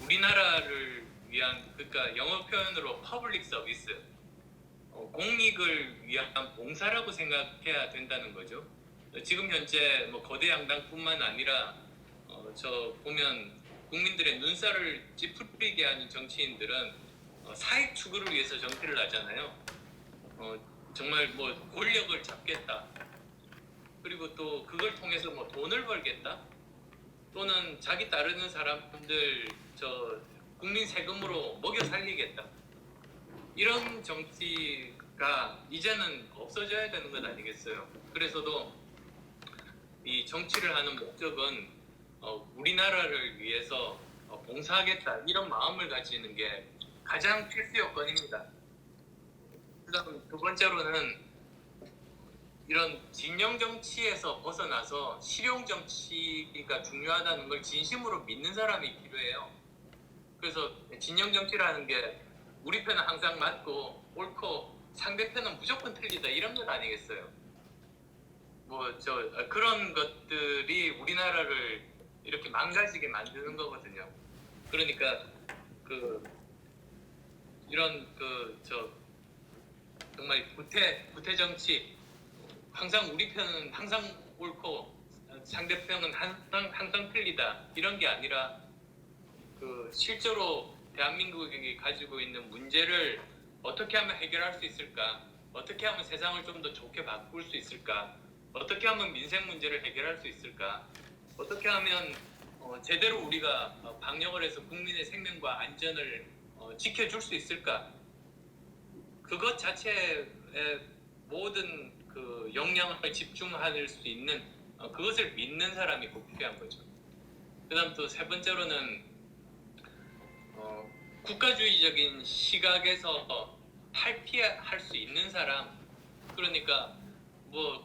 우리나라를 위한, 그러니까 영어 표현으로 퍼블릭 서비스, 공익을 위한 봉사라고 생각해야 된다는 거죠. 지금 현재 거대 양당뿐만 아니라 보면 국민들의 눈살을 찌푸리게 하는 정치인들은 사익 추구를 위해서 정치를 하잖아요. 정말 권력을 잡겠다. 그리고 또 그걸 통해서 돈을 벌겠다. 또는 자기 따르는 사람들 국민 세금으로 먹여 살리겠다. 이런 정치 이제는 없어져야 되는 것 아니겠어요? 그래서도 이 정치를 하는 목적은 우리나라를 위해서 봉사하겠다 이런 마음을 가지는 게 가장 필수 요건입니다. 그다음 두 번째로는 이런 진영 정치에서 벗어나서 실용 정치가 중요하다는 걸 진심으로 믿는 사람이 필요해요. 그래서 진영 정치라는 게 우리 편은 항상 맞고 옳고 상대편은 무조건 틀리다 이런 것 아니겠어요? 그런 것들이 우리나라를 이렇게 망가지게 만드는 거거든요. 그러니까 이런 정말 구태 정치, 항상 우리 편은 항상 옳고 상대편은 항상 틀리다 이런 게 아니라 실제로 대한민국이 가지고 있는 문제를 어떻게 하면 해결할 수 있을까? 어떻게 하면 세상을 좀 더 좋게 바꿀 수 있을까? 어떻게 하면 민생 문제를 해결할 수 있을까? 어떻게 하면 제대로 우리가 방역을 해서 국민의 생명과 안전을 지켜줄 수 있을까? 그것 자체에 모든 역량을 집중할 수 있는 그것을 믿는 사람이 꼭 필요한 거죠. 그다음 또 세 번째로는 국가주의적인 시각에서 탈피할 수 있는 사람. 그러니까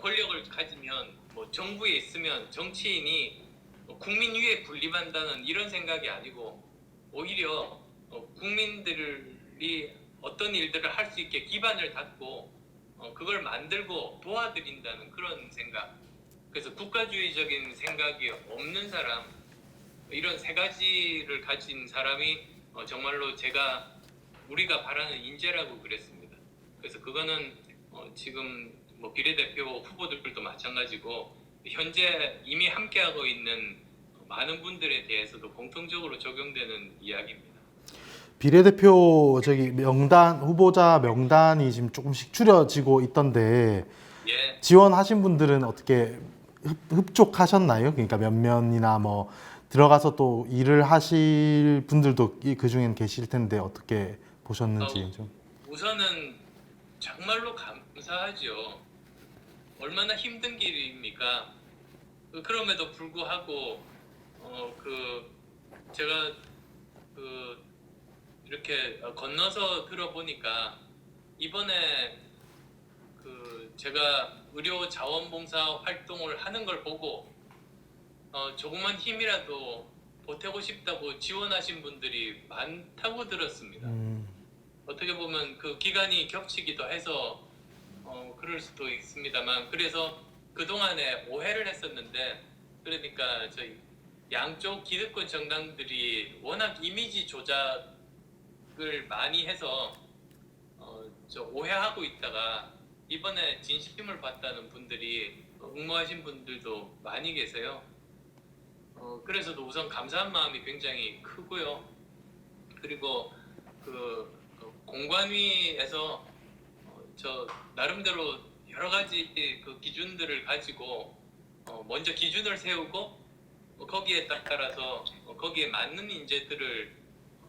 권력을 가지면 정부에 있으면 정치인이 국민 위에 군림한다는 이런 생각이 아니고 오히려 국민들이 어떤 일들을 할 수 있게 기반을 닫고 그걸 만들고 도와드린다는 그런 생각. 그래서 국가주의적인 생각이 없는 사람, 이런 세 가지를 가진 사람이 정말로 우리가 바라는 인재라고 그랬습니다. 그래서 그거는 지금 비례대표 후보들도 마찬가지고 현재 이미 함께하고 있는 많은 분들에 대해서도 공통적으로 적용되는 이야기입니다. 비례대표 후보자 명단이 지금 조금씩 줄여지고 있던데 예. 지원하신 분들은 어떻게 흡족하셨나요? 그러니까 면면이나 들어가서 또 일을 하실 분들도 그 중엔 계실 텐데 어떻게 보셨는지 좀. 우선은 정말로 감사하죠. 얼마나 힘든 길입니까? 그럼에도 불구하고 제가 이렇게 건너서 들어보니까 이번에 제가 의료 자원봉사 활동을 하는 걸 보고 조그만 힘이라도 보태고 싶다고 지원하신 분들이 많다고 들었습니다. 어떻게 보면 그 기간이 겹치기도 해서 그럴 수도 있습니다만, 그래서 그동안에 오해를 했었는데, 그러니까 저희 양쪽 기득권 정당들이 워낙 이미지 조작을 많이 해서 오해하고 있다가 이번에 진심을 봤다는 분들이 응모하신 분들도 많이 계세요. 그래서도 우선 감사한 마음이 굉장히 크고요. 그리고 공관위에서 저 나름대로 여러 가지 기준들을 가지고 먼저 기준을 세우고 거기에 따라서 거기에 맞는 인재들을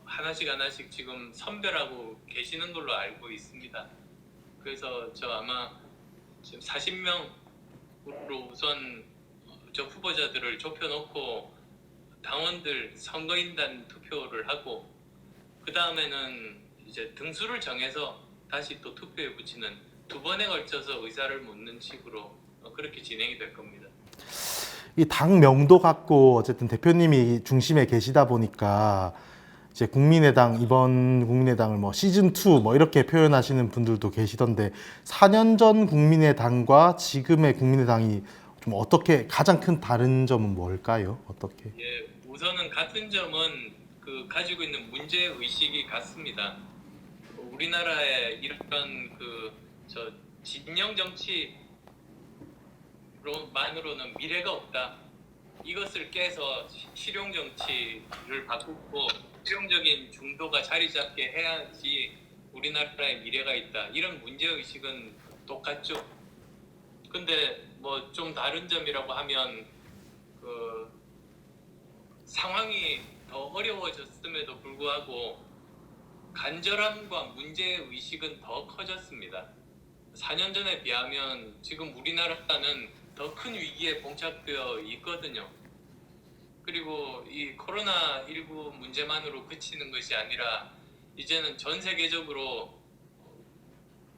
하나씩 지금 선별하고 계시는 걸로 알고 있습니다. 그래서 저 아마 지금 40명으로 우선 저 후보자들을 좁혀놓고 당원들 선거인단 투표를 하고 그 다음에는 이제 등수를 정해서 다시 또 투표에 붙이는 두 번에 걸쳐서 의사를 묻는 식으로 그렇게 진행이 될 겁니다. 이 당명도 갖고 어쨌든 대표님이 중심에 계시다 보니까 이제 이번 국민의당을 시즌 2 이렇게 표현하시는 분들도 계시던데 4년 전 국민의당과 지금의 국민의당이 좀 어떻게 가장 큰 다른 점은 뭘까요? 어떻게? 예, 우선은 같은 점은 가지고 있는 문제 의식이 같습니다. 우리나라에 이런 진영 정치로만으로는 미래가 없다. 이것을 깨서 실용 정치를 바꾸고 실용적인 중도가 자리 잡게 해야지 우리나라의 미래가 있다. 이런 문제 의식은 똑같죠. 근데 좀 다른 점이라고 하면 상황이 더 어려워졌음에도 불구하고 간절함과 문제 의식은 더 커졌습니다. 4년 전에 비하면 지금 우리나라는 더 큰 위기에 봉착되어 있거든요. 그리고 이 코로나19 문제만으로 그치는 것이 아니라 이제는 전 세계적으로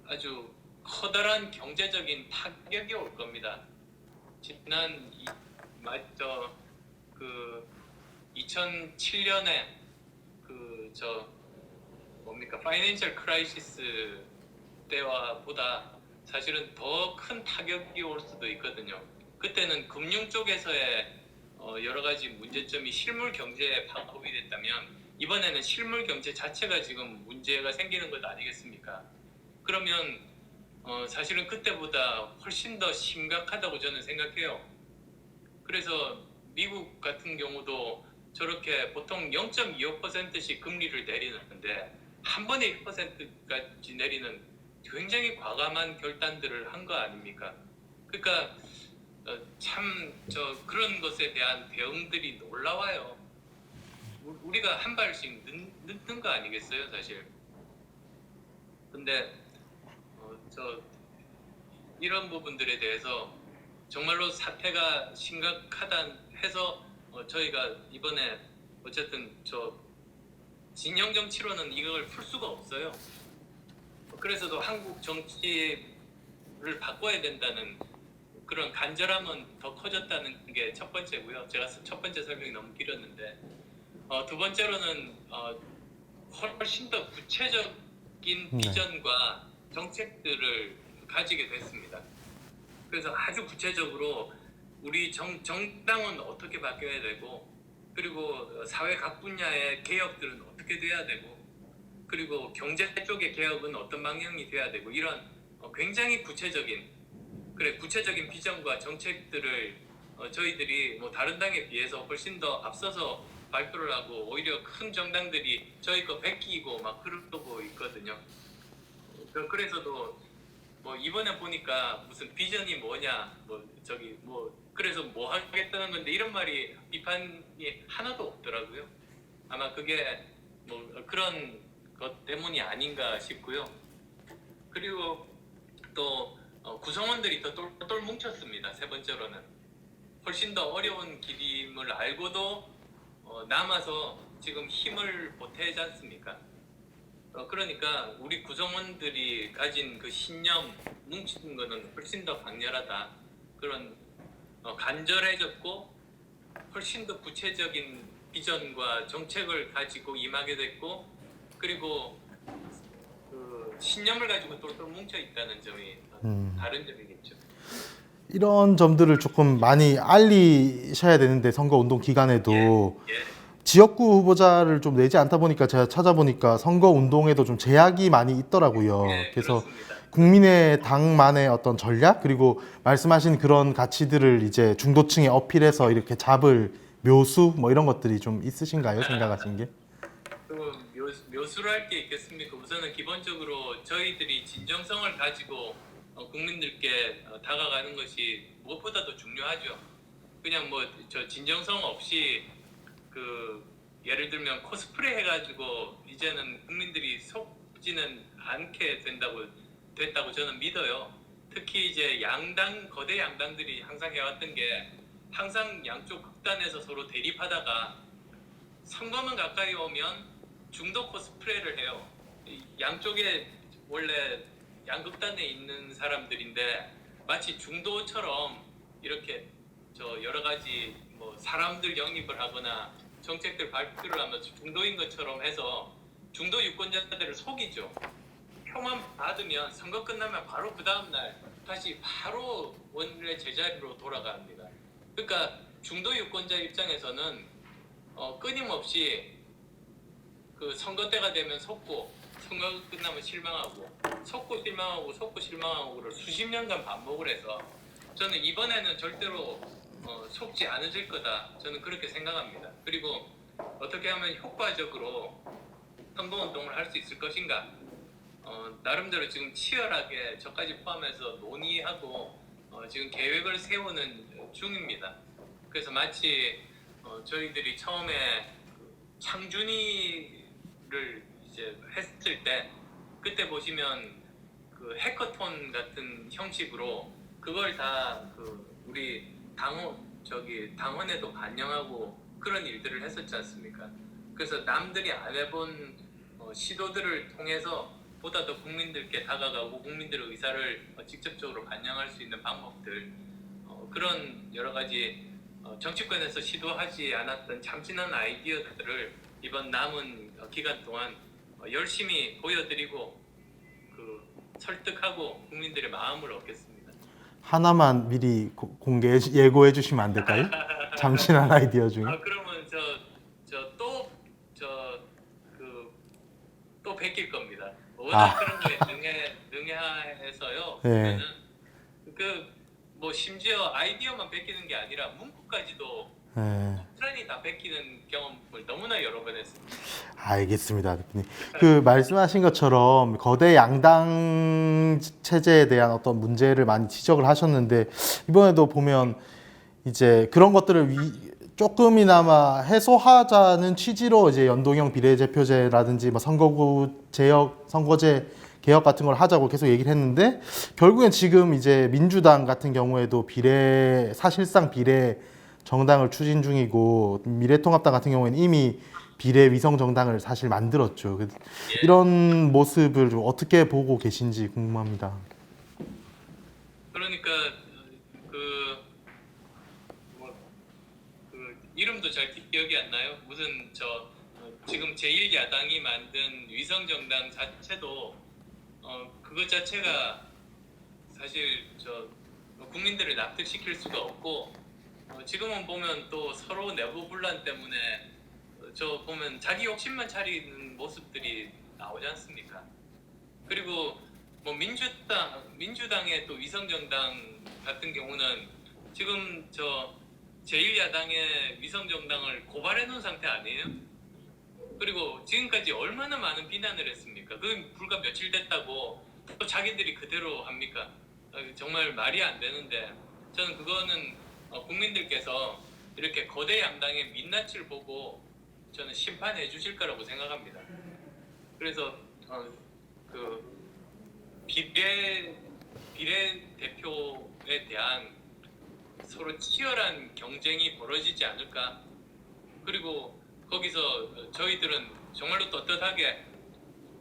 아주 커다란 경제적인 타격이 올 겁니다. 지난 맞죠? 그 2007년에 뭡니까 파이낸셜 크라이시스 때와 보다 사실은 더 큰 타격이 올 수도 있거든요. 그때는 금융 쪽에서의 여러 가지 문제점이 실물 경제에 파급이 됐다면 이번에는 실물 경제 자체가 지금 문제가 생기는 것 아니겠습니까? 그러면 사실은 그때보다 훨씬 더 심각하다고 저는 생각해요. 그래서 미국 같은 경우도 저렇게 보통 0.25%씩 금리를 내리는데 한 번에 1%까지 내리는 굉장히 과감한 결단들을 한 거 아닙니까? 그러니까 그런 것에 대한 대응들이 놀라워요. 우리가 한 발씩 늦는 거 아니겠어요, 사실. 근데 이런 부분들에 대해서 정말로 사태가 심각하다 해서 저희가 이번에 어쨌든 진영 정치로는 이걸 풀 수가 없어요. 그래서도 한국 정치를 바꿔야 된다는 그런 간절함은 더 커졌다는 게 첫 번째고요. 제가 첫 번째 설명이 너무 길었는데 두 번째로는 훨씬 더 구체적인 비전과 정책들을 가지게 됐습니다. 그래서 아주 구체적으로 우리 정당은 어떻게 바뀌어야 되고 그리고 사회 각 분야의 개혁들은 어떻게 돼야 되고 그리고 경제 쪽의 개혁은 어떤 방향이 돼야 되고 이런 굉장히 구체적인 비전과 정책들을 저희들이 뭐 다른 당에 비해서 훨씬 더 앞서서 발표를 하고 오히려 큰 정당들이 저희 거 베끼고 막 그러고 있거든요. 그래서도 뭐 이번에 보니까 무슨 비전이 뭐냐 그래서 뭐 하겠다는 건데 이런 말이 비판이 하나도 없더라고요. 아마 그게 뭐 그런 것 때문이 아닌가 싶고요. 그리고 또 구성원들이 더 똘똘 뭉쳤습니다. 세 번째로는 훨씬 더 어려운 길임을 알고도 남아서 지금 힘을 보태지 않습니까? 그러니까 우리 구성원들이 가진 그 신념 뭉치는 거는 훨씬 더 강렬하다. 그런 간절해졌고 훨씬 더 구체적인 비전과 정책을 가지고 임하게 됐고 그리고 그 신념을 가지고 똘똘 뭉쳐 있다는 점이 다른 점이겠죠. 이런 점들을 조금 많이 알리셔야 되는데 선거운동 기간에도 예. 지역구 후보자를 좀 내지 않다 보니까 제가 찾아보니까 선거운동에도 좀 제약이 많이 있더라고요. 예, 그래서 그렇습니다. 국민의 당만의 어떤 전략 그리고 말씀하신 그런 가치들을 이제 중도층에 어필해서 이렇게 잡을 묘수 뭐 이런 것들이 좀 있으신가요? 생각하신 게? 묘수를 할 게 있겠습니까? 우선은 기본적으로 저희들이 진정성을 가지고 국민들께 다가가는 것이 무엇보다도 중요하죠. 그냥 뭐 저 진정성 없이 예를 들면 코스프레 해가지고 이제는 국민들이 속지는 않게 됐다고 저는 믿어요. 특히 이제 거대 양당들이 항상 해왔던 게 항상 양쪽 극단에서 서로 대립하다가 선거만 가까이 오면 중도 코스프레를 해요. 양쪽에 원래 양극단에 있는 사람들인데 마치 중도처럼 이렇게 여러 가지 뭐 사람들 영입을 하거나 정책들 발표를 하면서 중도인 것처럼 해서 중도 유권자들을 속이죠. 표만 받으면 선거 끝나면 바로 그 다음 날 다시 바로 원래 제자리로 돌아갑니다. 그러니까 중도 유권자 입장에서는 끊임없이 그 선거 때가 되면 속고 선거 끝나면 실망하고 속고 실망하고를 수십 년간 반복을 해서 저는 이번에는 절대로 속지 않으실 거다. 저는 그렇게 생각합니다. 그리고 어떻게 하면 효과적으로 선거운동을 할 수 있을 것인가 나름대로 지금 치열하게 저까지 포함해서 논의하고 지금 계획을 세우는 중입니다. 그래서 마치 저희들이 처음에 창준이를 이제 했을 때 그때 보시면 그 해커톤 같은 형식으로 그걸 다 그 우리 당원에도 반영하고 그런 일들을 했었지 않습니까? 그래서 남들이 안 해본 시도들을 통해서 보다 더 국민들께 다가가고 국민들의 의사를 직접적으로 반영할 수 있는 방법들, 그런 여러 가지 정치권에서 시도하지 않았던 참신한 아이디어들을 이번 남은 기간 동안 열심히 보여드리고 그 설득하고 국민들의 마음을 얻겠습니다. 하나만 미리 예고해 주시면 안 될까요? 잠시한 아이디어 중에. 그러면 또 베낄 겁니다. 워낙 그런 거에 능해해서요. 네. 그 뭐 심지어 아이디어만 베끼는 게 아니라 문구까지도 네. 트렌이 다 베끼는 경험을 너무나 여러 번 했습니다. 알겠습니다, 대표님. 그 말씀하신 것처럼 거대 양당 체제에 대한 어떤 문제를 많이 지적을 하셨는데 이번에도 보면 이제 그런 것들을 조금이나마 해소하자는 취지로 이제 연동형 비례대표제라든지 뭐 선거제 개혁 같은 걸 하자고 계속 얘기를 했는데 결국엔 지금 이제 민주당 같은 경우에도 사실상 비례 정당을 추진 중이고 미래통합당 같은 경우에는 이미 비례 위성 정당을 사실 만들었죠. 이런 모습을 좀 어떻게 보고 계신지 궁금합니다. 그러니까 이름도 잘 기억이 안 나요. 무슨 지금 제1야당이 만든 위성 정당 자체도 그것 자체가 사실 국민들을 납득시킬 수가 없고 지금은 보면 또 서로 내부 분란 때문에 보면 자기 욕심만 차리는 모습들이 나오지 않습니까? 그리고 뭐 민주당의 또 위성정당 같은 경우는 지금 제1야당의 위성정당을 고발해 놓은 상태 아니에요? 그리고 지금까지 얼마나 많은 비난을 했습니까? 그 불과 며칠 됐다고 또 자기들이 그대로 합니까? 정말 말이 안 되는데 저는 그거는 국민들께서 이렇게 거대 양당의 민낯을 보고 저는 심판해 주실 거라고 생각합니다. 그래서 그 비례대표에 대한 서로 치열한 경쟁이 벌어지지 않을까. 그리고 거기서 저희들은 정말로 떳떳하게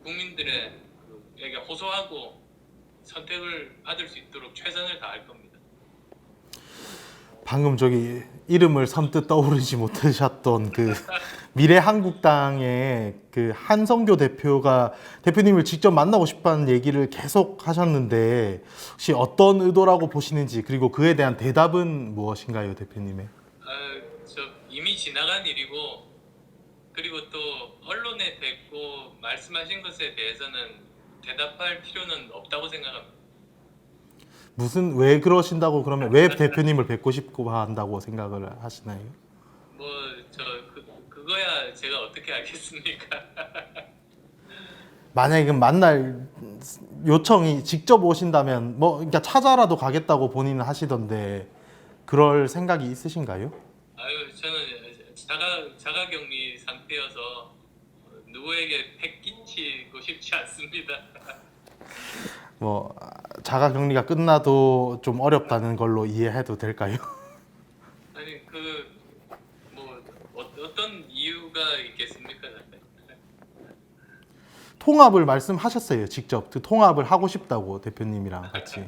국민들에게 호소하고 선택을 받을 수 있도록 최선을 다할 겁니다. 방금 이름을 선뜻 떠오르지 못하셨던 그 미래한국당의 그 한성교 대표가 대표님을 직접 만나고 싶다는 얘기를 계속 하셨는데 혹시 어떤 의도라고 보시는지 그리고 그에 대한 대답은 무엇인가요, 대표님의? 이미 지나간 일이고 그리고 또 언론에 뵙고 말씀하신 것에 대해서는 대답할 필요는 없다고 생각합니다. 왜 그러신다고 그러면 왜 대표님을 뵙고 싶고 한다고 생각을 하시나요? 그거야 제가 어떻게 알겠습니까? 만약에 만날 요청이 직접 오신다면 그러니까 찾아라도 가겠다고 본인은 하시던데 그럴 생각이 있으신가요? 저는 자가격리 상태여서 누구에게 패끼치고 싶지 않습니다. 자가격리가 끝나도 좀 어렵다는 걸로 이해해도 될까요? 아니 어떤 이유가 있겠습니까? 통합을 말씀하셨어요, 직접. 그 통합을 하고 싶다고 대표님이랑 같이.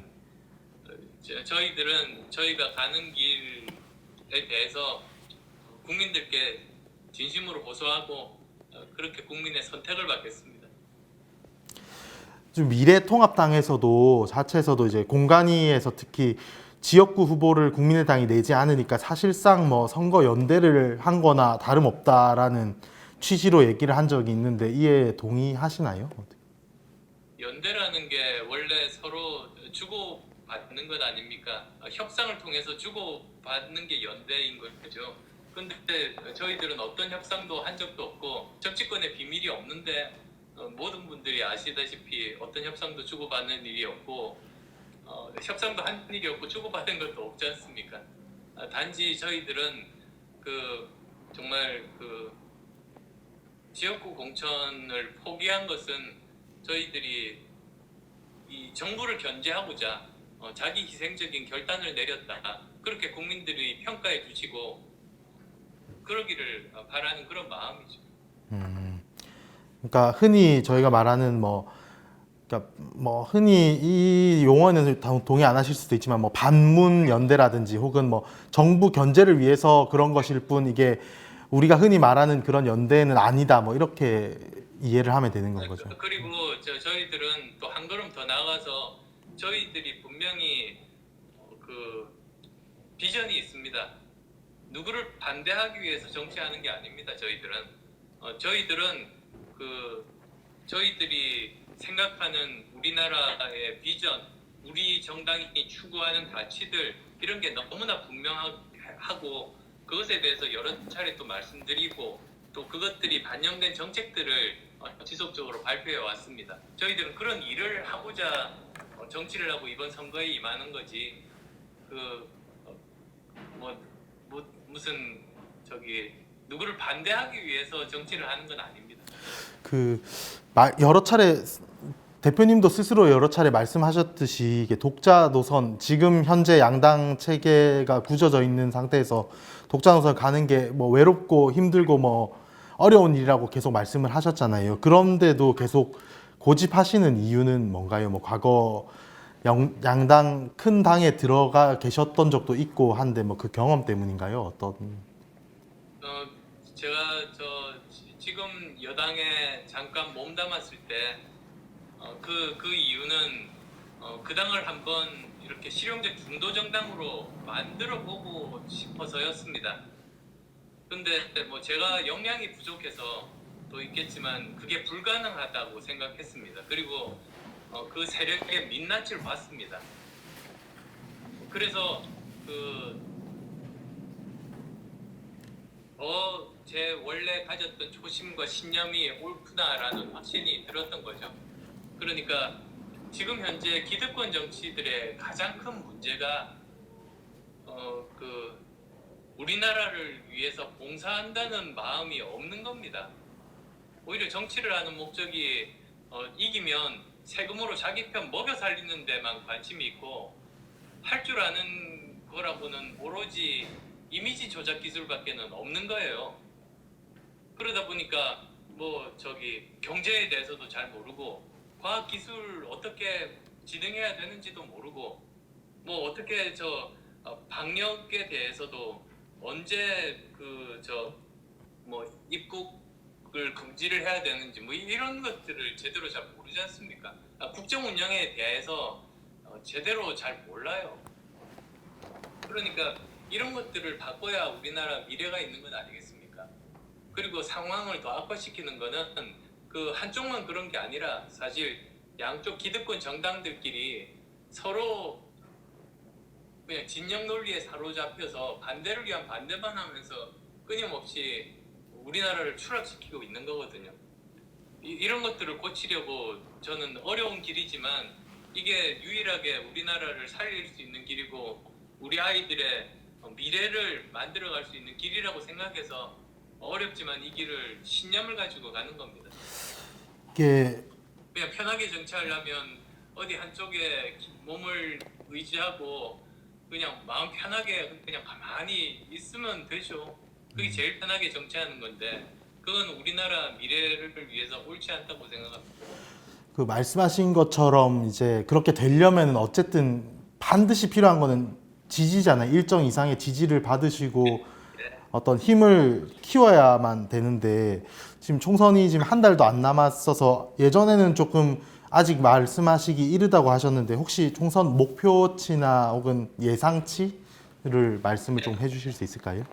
저희들은 저희가 가는 길에 대해서 국민들께 진심으로 호소하고 그렇게 국민의 선택을 받겠습니다. 좀 미래통합당에서도 자체에서도 이제 공간위에서 특히 지역구 후보를 국민의당이 내지 않으니까 사실상 선거 연대를 한 거나 다름없다라는 취지로 얘기를 한 적이 있는데 이에 동의하시나요? 연대라는 게 원래 서로 주고받는 것 아닙니까? 협상을 통해서 주고받는 게 연대인 거죠. 근데 저희들은 어떤 협상도 한 적도 없고 정치권에 비밀이 없는데 모든 분들이 아시다시피 어떤 협상도 주고받는 일이 없고 협상도 한 일이 없고 주고받은 것도 없지 않습니까? 단지 저희들은 정말 지역구 공천을 포기한 것은 저희들이 이 정부를 견제하고자 자기 희생적인 결단을 내렸다. 그렇게 국민들이 평가해 주시고 그러기를 바라는 그런 마음이죠. 그러니까 흔히 저희가 말하는 그러니까 흔히 이 용어에는 동의 안 하실 수도 있지만 반문 연대라든지 혹은 정부 견제를 위해서 그런 것일 뿐 이게 우리가 흔히 말하는 그런 연대는 아니다 이렇게 이해를 하면 되는 건 거죠. 그리고 저희들은 또 한 걸음 더 나아가서 저희들이 분명히 그 비전이 있습니다. 누구를 반대하기 위해서 정치하는 게 아닙니다. 저희들은 저희들이 생각하는 우리나라의 비전, 우리 정당이 추구하는 가치들 이런 게 너무나 분명하고 그것에 대해서 여러 차례 또 말씀드리고 또 그것들이 반영된 정책들을 지속적으로 발표해 왔습니다. 저희들은 그런 일을 하고자 정치를 하고 이번 선거에 임하는 거지 무슨 누구를 반대하기 위해서 정치를 하는 건 아닙니다. 여러 차례 대표님도 스스로 여러 차례 말씀하셨듯이 이게 독자 노선 지금 현재 양당 체계가 굳어져 있는 상태에서 독자 노선 가는 게 외롭고 힘들고 어려운 일이라고 계속 말씀을 하셨잖아요. 그런데도 계속 고집하시는 이유는 뭔가요? 과거 양당 큰 당에 들어가 계셨던 적도 있고 한데 그 경험 때문인가요? 어떤? 제가 지금 여당에 잠깐 몸담았을 때 그 이유는 그 당을 한번 이렇게 실용적 중도 정당으로 만들어 보고 싶어서였습니다. 근데 제가 역량이 부족해서 또 있겠지만 그게 불가능하다고 생각했습니다. 그리고 그 세력의 민낯을 봤습니다. 그래서 제 원래 가졌던 초심과 신념이 옳구나라는 확신이 들었던 거죠. 그러니까 지금 현재 기득권 정치들의 가장 큰 문제가 우리나라를 위해서 봉사한다는 마음이 없는 겁니다. 오히려 정치를 하는 목적이 이기면 세금으로 자기 편 먹여 살리는 데만 관심이 있고 할 줄 아는 거라고는 오로지 이미지 조작 기술밖에는 없는 거예요. 그러다 보니까 경제에 대해서도 잘 모르고 과학 기술 어떻게 진행해야 되는지도 모르고 어떻게 방역에 대해서도 언제 입국을 금지를 해야 되는지 이런 것들을 제대로 잘 모르지 않습니까? 국정 운영에 대해서 제대로 잘 몰라요. 그러니까 이런 것들을 바꿔야 우리나라 미래가 있는 건 아니겠습니까? 그리고 상황을 더 악화시키는 거는 한쪽만 그런 게 아니라 사실 양쪽 기득권 정당들끼리 서로 그냥 진영 논리에 사로잡혀서 반대를 위한 반대만 하면서 끊임없이 우리나라를 추락시키고 있는 거거든요. 이런 것들을 고치려고 저는 어려운 길이지만 이게 유일하게 우리나라를 살릴 수 있는 길이고 우리 아이들의 미래를 만들어갈 수 있는 길이라고 생각해서 어렵지만 이 길을 신념을 가지고 가는 겁니다. 그냥 편하게 정치하려면 어디 한쪽에 몸을 의지하고 그냥 마음 편하게 그냥 가만히 있으면 되죠. 그게 제일 편하게 정치하는 건데 그건 우리나라 미래를 위해서 옳지 않다고 생각합니다. 말씀하신 것처럼 이제 그렇게 되려면 어쨌든 반드시 필요한 거는 지지잖아요. 일정 이상의 지지를 받으시고 어떤 힘을 키워야만 되는데 지금 총선이 지금 한 달도 안 남았어서 예전에는 조금 아직 말씀하시기 이르다고 하셨는데 혹시 총선 목표치나 혹은 예상치를 말씀을 좀 해주실 수 있을까요?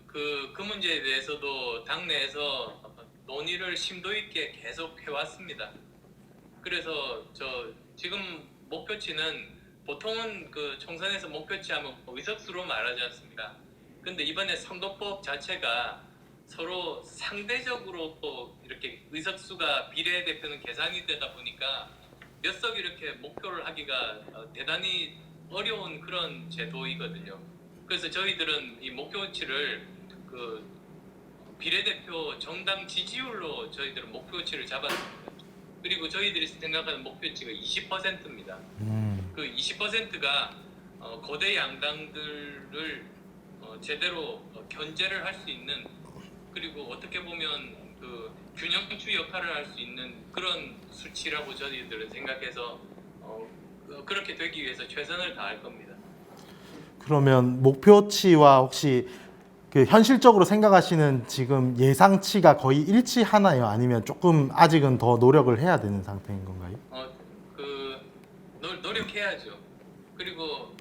그 문제에 대해서도 당내에서 논의를 심도 있게 계속 해왔습니다. 그래서 지금 목표치는 보통은 총선에서 목표치 하면 의석수로 말하지 않습니까? 근데 이번에 선거법 자체가 서로 상대적으로 이렇게 의석수가 비례대표는 계산이 되다 보니까 몇 석 이렇게 목표를 하기가 대단히 어려운 그런 제도이거든요. 그래서 저희들은 이 목표치를 비례대표 정당 지지율로 저희들은 목표치를 잡았습니다. 그리고 저희들이 생각하는 목표치가 20%입니다. 그 20%가 거대 양당들을 제대로 견제를 할 수 있는, 그리고 어떻게 보면 그 균형추 역할을 할 수 있는 그런 수치라고 저희들은 생각해서 그렇게 되기 위해서 최선을 다할 겁니다. 그러면 목표치와 혹시 그 현실적으로 생각하시는 지금 예상치가 거의 일치하나요? 아니면 조금 아직은 더 노력을 해야 되는 상태인 건가요? 그 노력해야죠. 그리고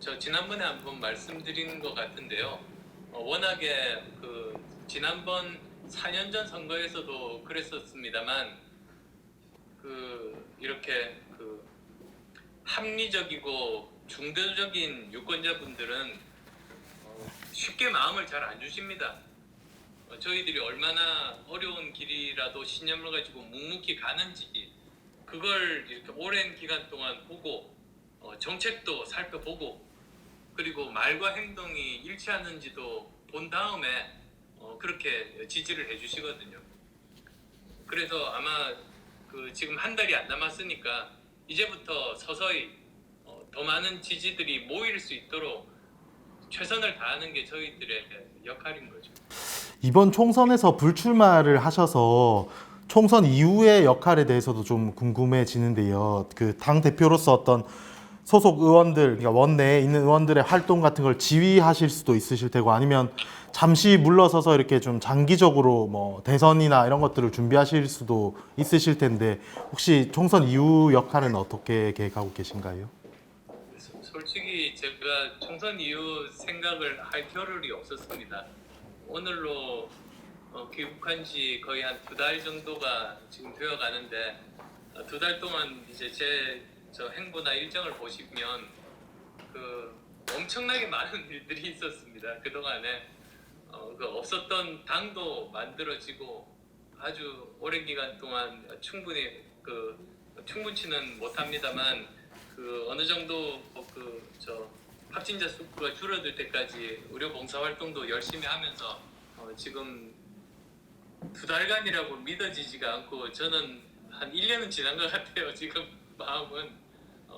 저 지난번에 한번 말씀드린 것 같은데요. 워낙에 그 지난번 4년 전 선거에서도 그랬었습니다만 이렇게 합리적이고 중도적인 유권자분들은 쉽게 마음을 잘 안 주십니다. 저희들이 얼마나 어려운 길이라도 신념을 가지고 묵묵히 가는지 그걸 이렇게 오랜 기간 동안 보고 정책도 살펴보고 그리고 말과 행동이 일치하는지도 본 다음에 그렇게 지지를 해주시거든요. 그래서 아마 지금 한 달이 안 남았으니까 이제부터 서서히 더 많은 지지들이 모일 수 있도록 최선을 다하는 게 저희들의 역할인 거죠. 이번 총선에서 불출마를 하셔서 총선 이후의 역할에 대해서도 좀 궁금해지는데요. 그 당 대표로서 어떤 소속 의원들, 그러니까 원내에 있는 의원들의 활동 같은 걸 지휘하실 수도 있으실 테고, 아니면 잠시 물러서서 이렇게 좀 장기적으로 뭐 대선이나 이런 것들을 준비하실 수도 있으실 텐데, 혹시 총선 이후 역할은 어떻게 계획하고 계신가요? 솔직히 제가 총선 이후 생각을 할 겨를이 없었습니다. 오늘로 귀국한 지 거의 한 2달 정도가 지금 되어 가는데 2달 동안 이제 저 행보나 일정을 보시면 엄청나게 많은 일들이 있었습니다. 그동안에 없었던 당도 만들어지고 아주 오랜 기간 동안 충분치는 못합니다만 어느 정도 저 확진자 수가 줄어들 때까지 의료 봉사 활동도 열심히 하면서 지금 2달간이라고 믿어지지가 않고 저는 한 1년은 지난 것 같아요. 지금 마음은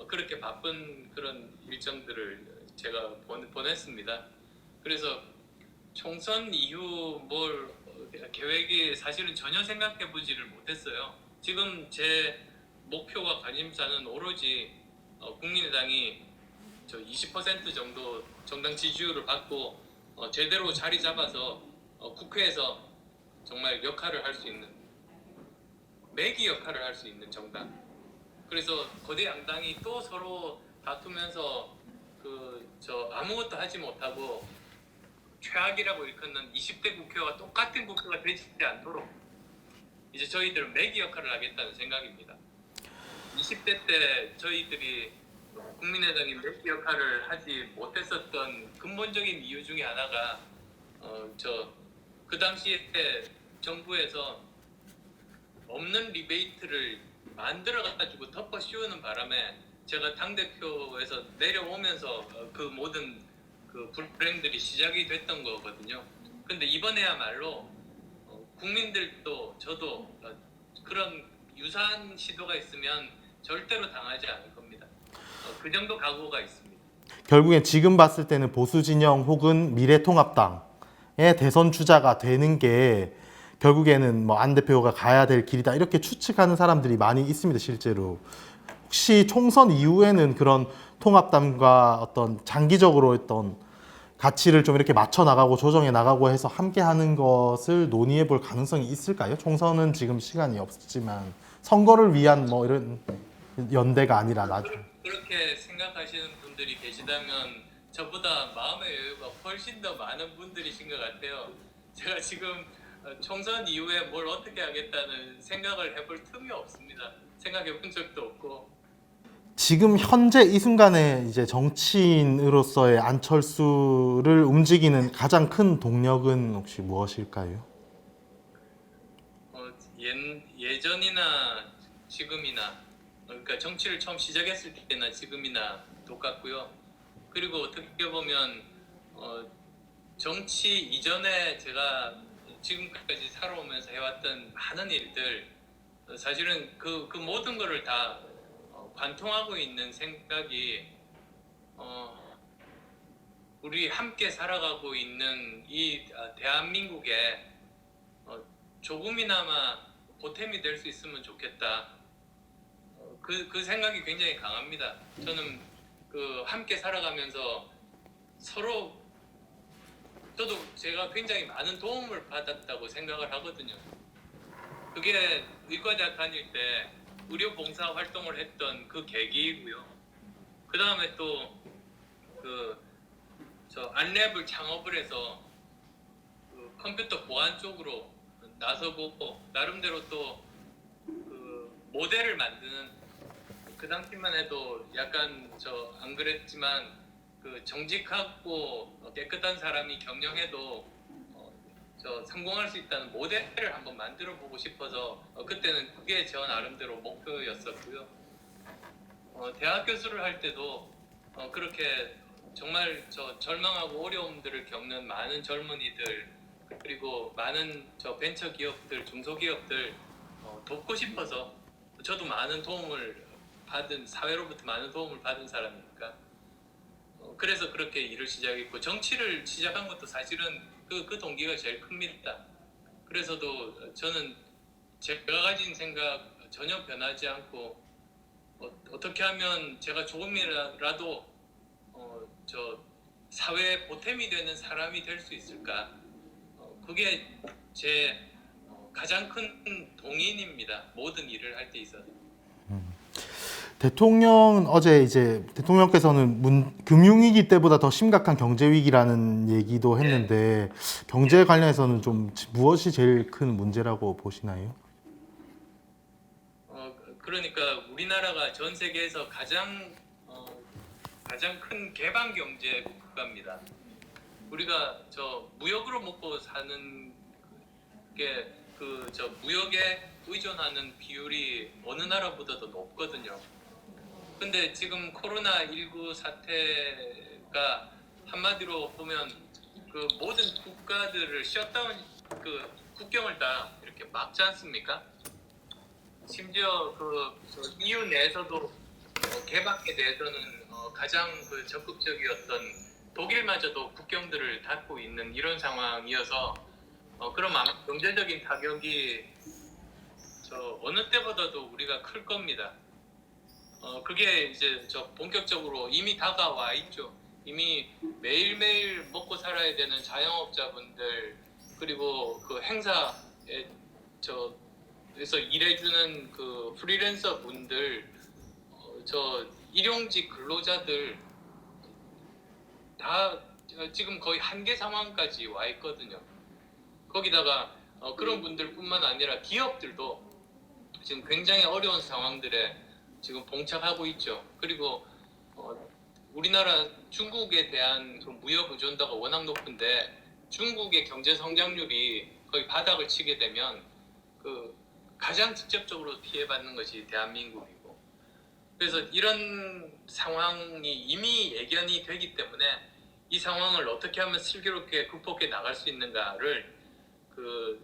그렇게 바쁜 그런 일정들을 제가 보냈습니다. 그래서 총선 이후 뭘 계획이 사실은 전혀 생각해 보지를 못했어요. 지금 제 목표와 관심사는 오로지 국민의당이 저 20% 정도 정당 지지율을 받고 제대로 자리 잡아서 국회에서 정말 역할을 할 수 있는, 매기 역할을 할 수 있는 정당. 그래서 거대 양당이 또 서로 다투면서 아무것도 하지 못하고 최악이라고 일컫는 20대 국회와 똑같은 국회가 되지 않도록 이제 저희들은 매기 역할을 하겠다는 생각입니다. 20대 때 저희들이 국민의당이 매기 역할을 하지 못했었던 근본적인 이유 중에 하나가 그 당시에 정부에서 없는 리베이트를 만들어가지고 덮어 씌우는 바람에 제가 당대표에서 내려오면서 그 모든 불행들이 시작이 됐던 거거든요. 근데 이번에야말로 국민들도 저도 그런 유사한 시도가 있으면 절대로 당하지 않을 겁니다. 그 정도 각오가 있습니다. 결국엔 지금 봤을 때는 보수 진영 혹은 미래통합당의 대선 주자가 되는 게 결국에는 뭐 안 대표가 가야 될 길이다 이렇게 추측하는 사람들이 많이 있습니다, 실제로. 혹시 총선 이후에는 그런 통합당과 어떤 장기적으로 어떤 가치를 좀 이렇게 맞춰 나가고 조정해 나가고 해서 함께 하는 것을 논의해 볼 가능성이 있을까요? 총선은 지금 시간이 없지만 선거를 위한 뭐 이런 연대가 아니라 나중에. 그렇게 생각하시는 분들이 계시다면 저보다 마음의 여유가 훨씬 더 많은 분들이신 것 같아요. 제가 지금 총선 이후에 뭘 어떻게 하겠다는 생각을 해볼 틈이 없습니다. 생각해 본 적도 없고. 지금 현재 이 순간에 이제 정치인으로서의 안철수를 움직이는 가장 큰 동력은 혹시 무엇일까요? 예전이나 지금이나, 그러니까 정치를 처음 시작했을 때나 지금이나 똑같고요. 그리고 어떻게 보면 정치 이전에 제가 지금까지 살아오면서 해왔던 많은 일들, 사실은 그 모든 거를 다 관통하고 있는 생각이 우리 함께 살아가고 있는 이 대한민국에 조금이나마 보탬이 될 수 있으면 좋겠다. 그 생각이 굉장히 강합니다. 저는 그 함께 살아가면서 서로 저도 제가 굉장히 많은 도움을 받았다고 생각을 하거든요. 그게 의과대학 다닐 때 의료 봉사 활동을 했던 그 계기이고요. 그 다음에 또 저 안랩을 창업을 해서 그 컴퓨터 보안 쪽으로 나서보고 나름대로 또 그 모델을 만드는, 그 당시만 해도 약간 저 안 그랬지만 그 정직하고 깨끗한 사람이 경영해도 저 성공할 수 있다는 모델을 한번 만들어 보고 싶어서 그때는 그게 저 나름대로 목표였었고요. 대학 교수를 할 때도 그렇게 정말 저 절망하고 어려움들을 겪는 많은 젊은이들, 그리고 많은 저 벤처 기업들, 중소기업들 돕고 싶어서, 저도 많은 도움을 받은, 사회로부터 많은 도움을 받은 사람이니까 그래서 그렇게 일을 시작했고, 정치를 시작한 것도 사실은 그 동기가 제일 큽니다. 그래서도 저는 제가 가진 생각 전혀 변하지 않고 어떻게 하면 제가 조금이라도 저 사회에 보탬이 되는 사람이 될 수 있을까? 그게 제 가장 큰 동인입니다. 모든 일을 할 때 있어서. 대통령은 어제 이제 대통령께서는 금융위기 때보다 더 심각한 경제위기라는 얘기도 했는데 경제 관련해서는 좀 무엇이 제일 큰 문제라고 보시나요? 그러니까 우리나라가 전 세계에서 가장 큰 개방 경제 국가입니다. 우리가 저 무역으로 먹고 사는 게 저 무역에 의존하는 비율이 어느 나라보다도 높거든요. 근데 지금 코로나19 사태가 한마디로 보면 그 모든 국가들을 셧다운, 그 국경을 다 이렇게 막지 않습니까? 심지어 저 EU 내에서도 개방에 대해서는 가장 그 적극적이었던 독일마저도 국경들을 닫고 있는 이런 상황이어서 그럼 아마 경제적인 타격이 저 어느 때보다도 우리가 클 겁니다. 그게 이제 저 본격적으로 이미 다가와 있죠. 이미 매일매일 먹고 살아야 되는 자영업자분들, 그리고 그 행사에 저에서 일해주는 그 프리랜서 분들, 저 일용직 근로자들 다 지금 거의 한계 상황까지 와 있거든요. 거기다가 그런 분들뿐만 아니라 기업들도 지금 굉장히 어려운 상황들에 지금 봉착하고 있죠. 그리고 우리나라 중국에 대한 그 무역 의존도가 워낙 높은데 중국의 경제 성장률이 거의 바닥을 치게 되면 그 가장 직접적으로 피해받는 것이 대한민국이고, 그래서 이런 상황이 이미 예견이 되기 때문에 이 상황을 어떻게 하면 슬기롭게 극복해 나갈 수 있는가를 그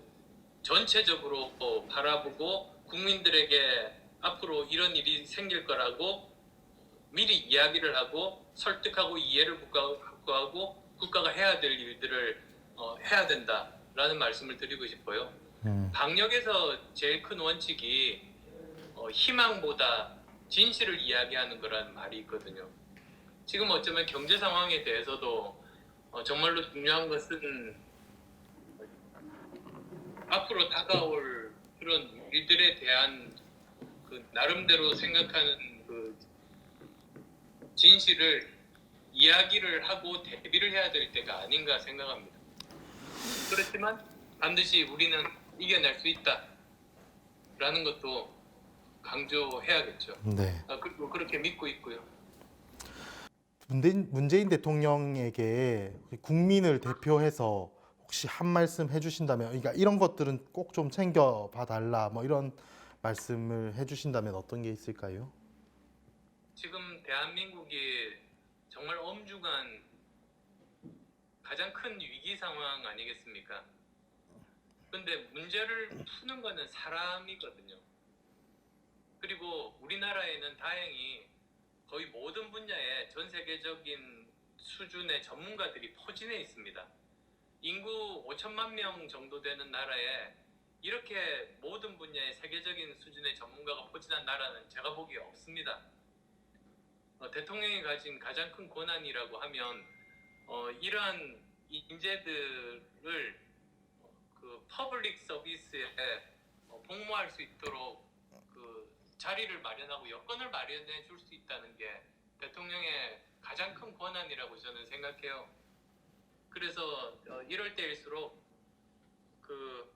전체적으로 바라보고 국민들에게 앞으로 이런 일이 생길 거라고 미리 이야기를 하고 설득하고 이해를 구하고 국가가 해야 될 일들을 해야 된다라는 말씀을 드리고 싶어요. 방역에서 제일 큰 원칙이 희망보다 진실을 이야기하는 거라는 말이 있거든요. 지금 어쩌면 경제 상황에 대해서도 정말로 중요한 것은 앞으로 다가올 그런 일들에 대한 그 나름대로 생각하는 그 진실을 이야기를 하고 대비를 해야 될 때가 아닌가 생각합니다. 그렇지만 반드시 우리는 이겨낼 수 있다라는 것도 강조해야겠죠. 네. 그리고 그렇게 믿고 있고요. 문재인 대통령에게 국민을 대표해서 혹시 한 말씀 해주신다면, 그러니까 이런 것들은 꼭 좀 챙겨봐 달라, 뭐 이런 말씀을 해주신다면 어떤 게 있을까요? 지금 대한민국이 정말 엄중한 가장 큰 위기 상황 아니겠습니까? 근데 문제를 푸는 거는 사람이거든요. 그리고 우리나라에는 다행히 거의 모든 분야에 전 세계적인 수준의 전문가들이 포진해 있습니다. 인구 5천만 명 정도 되는 나라에 이렇게 모든 분야의 세계적인 수준의 전문가가 포진한 나라는 제가 보기에 없습니다. 대통령이 가진 가장 큰 권한이라고 하면 이러한 인재들을 그 퍼블릭 서비스에 복무할 수 있도록 그 자리를 마련하고 여건을 마련해 줄 수 있다는 게 대통령의 가장 큰 권한이라고 저는 생각해요. 그래서 이럴 때일수록 그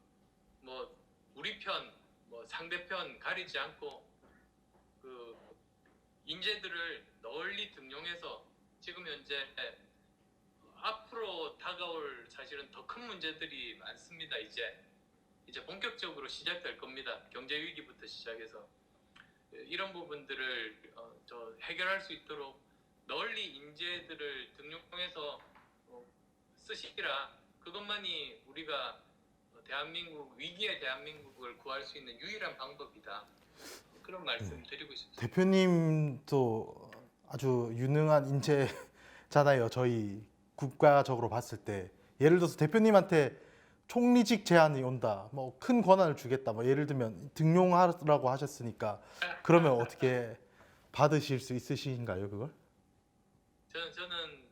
뭐 우리 편, 뭐 상대편 가리지 않고 그 인재들을 널리 등용해서 지금 현재 앞으로 다가올 사실은 더 큰 문제들이 많습니다. 이제 본격적으로 시작될 겁니다. 경제 위기부터 시작해서 이런 부분들을 해결할 수 있도록 널리 인재들을 등용해서 쓰시라. 그것만이 우리가 위기의 대한민국을 구할 수 있는 유일한 방법이다. 그런 말씀 드리고 싶습니다. 대표님도 아주 유능한 인재잖아요. 저희 국가적으로 봤을 때 예를 들어서 대표님한테 총리직 제안이 온다, 뭐 큰 권한을 주겠다, 뭐 예를 들면 등용하라고 하셨으니까 그러면 어떻게 받으실 수 있으신가요, 그걸? 저는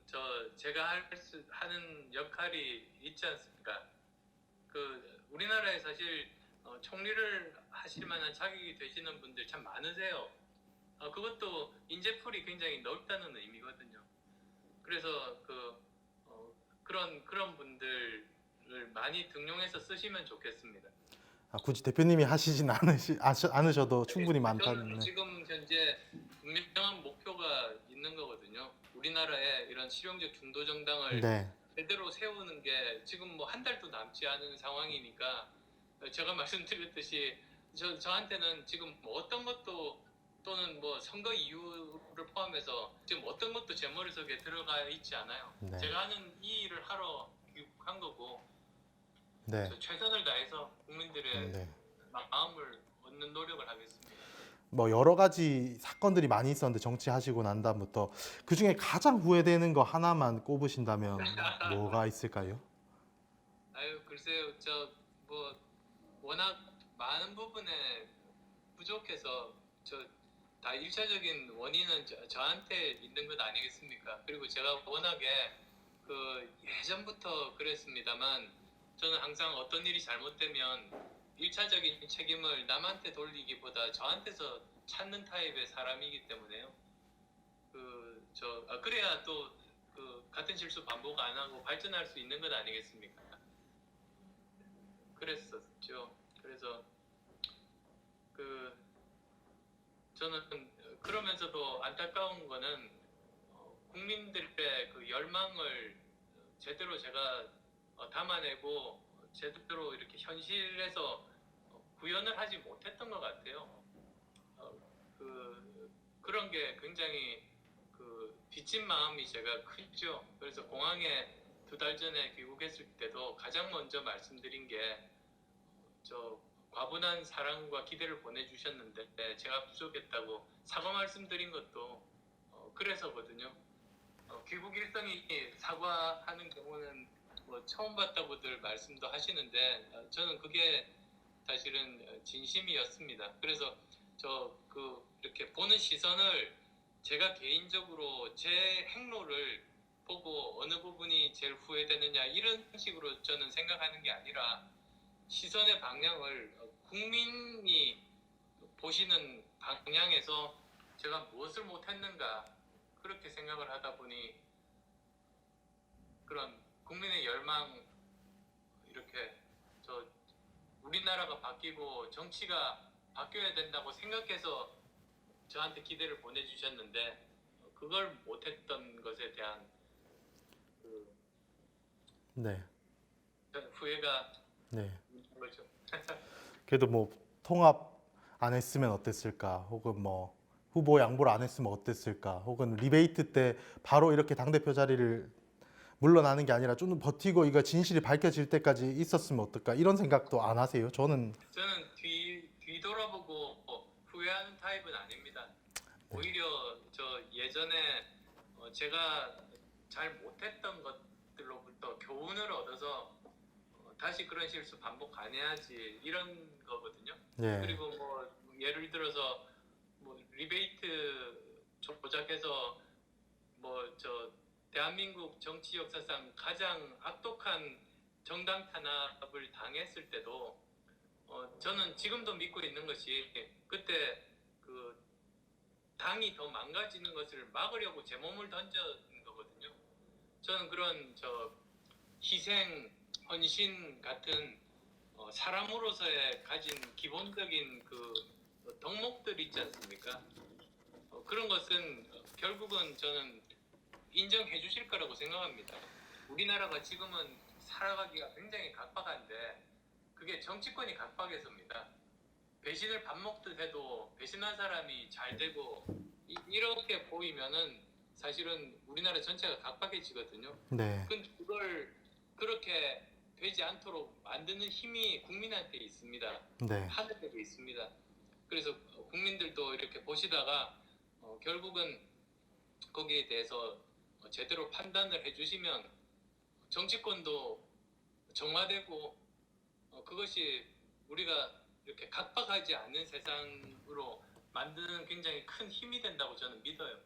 제가 하는 역할이 있지 않습니까? 우리나라에 사실 총리를 하실 만한 자격이 되시는 분들 참 많으세요. 그것도 인재풀이 굉장히 넓다는 의미거든요. 그래서 그런 분들을 많이 등용해서 쓰시면 좋겠습니다. 굳이 대표님이 하시진 않으셔도 충분히 많다는. 저는 지금 현재 분명한 목표가 있는 거거든요. 우리나라에 이런 실용적 중도 정당을 네. 제대로 세우는 게 지금 뭐 한 달도 남지 않은 상황이니까 제가 말씀드렸듯이 저한테는 지금 뭐 어떤 것도 또는 뭐 선거 이유를 포함해서 지금 어떤 것도 제 머릿속에 들어가 있지 않아요. 네. 제가 하는 이 일을 하러 귀국한 거고 네. 최선을 다해서 국민들의 네. 마음을 얻는 노력을 하겠습니다. 뭐 여러 가지 사건들이 많이 있었는데 정치하시고 난 다음부터 그 중에 가장 후회되는 거 하나만 꼽으신다면 뭐가 있을까요? 글쎄요, 뭐 워낙 많은 부분에 부족해서 다 일차적인 원인은 저한테 있는 것 아니겠습니까? 그리고 제가 워낙에 예전부터 그랬습니다만 저는 항상 어떤 일이 잘못되면 일차적인 책임을 남한테 돌리기보다 저한테서 찾는 타입의 사람이기 때문에요. 그래야 또 같은 실수 반복 안 하고 발전할 수 있는 것 아니겠습니까? 그랬었죠. 그래서 저는 그러면서도 안타까운 거는 국민들의 그 열망을 제대로 제가 담아내고 제대로 이렇게 현실에서 구현을 하지 못했던 것 같아요. 그런 게 굉장히 빚진 마음이 제가 크죠. 그래서 공항에 2달 전에 귀국했을 때도 가장 먼저 말씀드린 게 과분한 사랑과 기대를 보내주셨는데 제가 부족했다고 사과 말씀드린 것도 그래서거든요. 귀국 일성이 사과하는 경우는 뭐 처음 봤다고들 말씀도 하시는데 저는 그게 사실은 진심이었습니다. 그래서 이렇게 보는 시선을 제가 개인적으로 제 행로를 보고 어느 부분이 제일 후회되느냐 이런 식으로 저는 생각하는 게 아니라 시선의 방향을 국민이 보시는 방향에서 제가 무엇을 못했는가 그렇게 생각을 하다 보니 그런 국민의 열망 이렇게 우리나라가 바뀌고 정치가 바뀌어야 된다고 생각해서 저한테 기대를 보내주셨는데 그걸 못했던 것에 대한 네. 후회가 네. 있는 거죠. 그래도 뭐 통합 안 했으면 어땠을까? 혹은 뭐 후보 양보를 안 했으면 어땠을까? 혹은 리베이트 때 바로 이렇게 당대표 자리를 물러나는 게 아니라 좀 버티고 이거 진실이 밝혀질 때까지 있었으면 어떨까? 이런 생각도 안 하세요? 저는 뒤돌아보고 후회하는 타입은 아닙니다. 오히려 저 예전에 제가 잘 못했던 것들로부터 교훈을 얻어서 다시 그런 실수 반복 안 해야지 이런 거거든요. 예. 그리고 뭐 예를 들어서 뭐 리베이트 조작해서 뭐 저 대한민국 정치 역사상 가장 악독한 정당 탄압을 당했을 때도 저는 지금도 믿고 있는 것이 그때 그 당이 더 망가지는 것을 막으려고 제 몸을 던진 거거든요. 저는 그런 희생, 헌신 같은 사람으로서의 가진 기본적인 그 덕목들 있지 않습니까? 그런 것은 결국은 저는 인정해 주실 거라고 생각합니다. 우리나라가 지금은 살아가기가 굉장히 각박한데 그게 정치권이 각박해서입니다. 배신을 밥 먹듯 해도 배신한 사람이 잘 되고 이렇게 보이면은 사실은 우리나라 전체가 각박해지거든요. 네. 근데 그걸 그렇게 되지 않도록 만드는 힘이 국민한테 있습니다. 네. 하늘에도 있습니다. 그래서 국민들도 이렇게 보시다가 결국은 거기에 대해서 제대로 판단을 해주시면 정치권도 정화되고 그것이 우리가 이렇게 각박하지 않은 세상으로 만드는 굉장히 큰 힘이 된다고 저는 믿어요.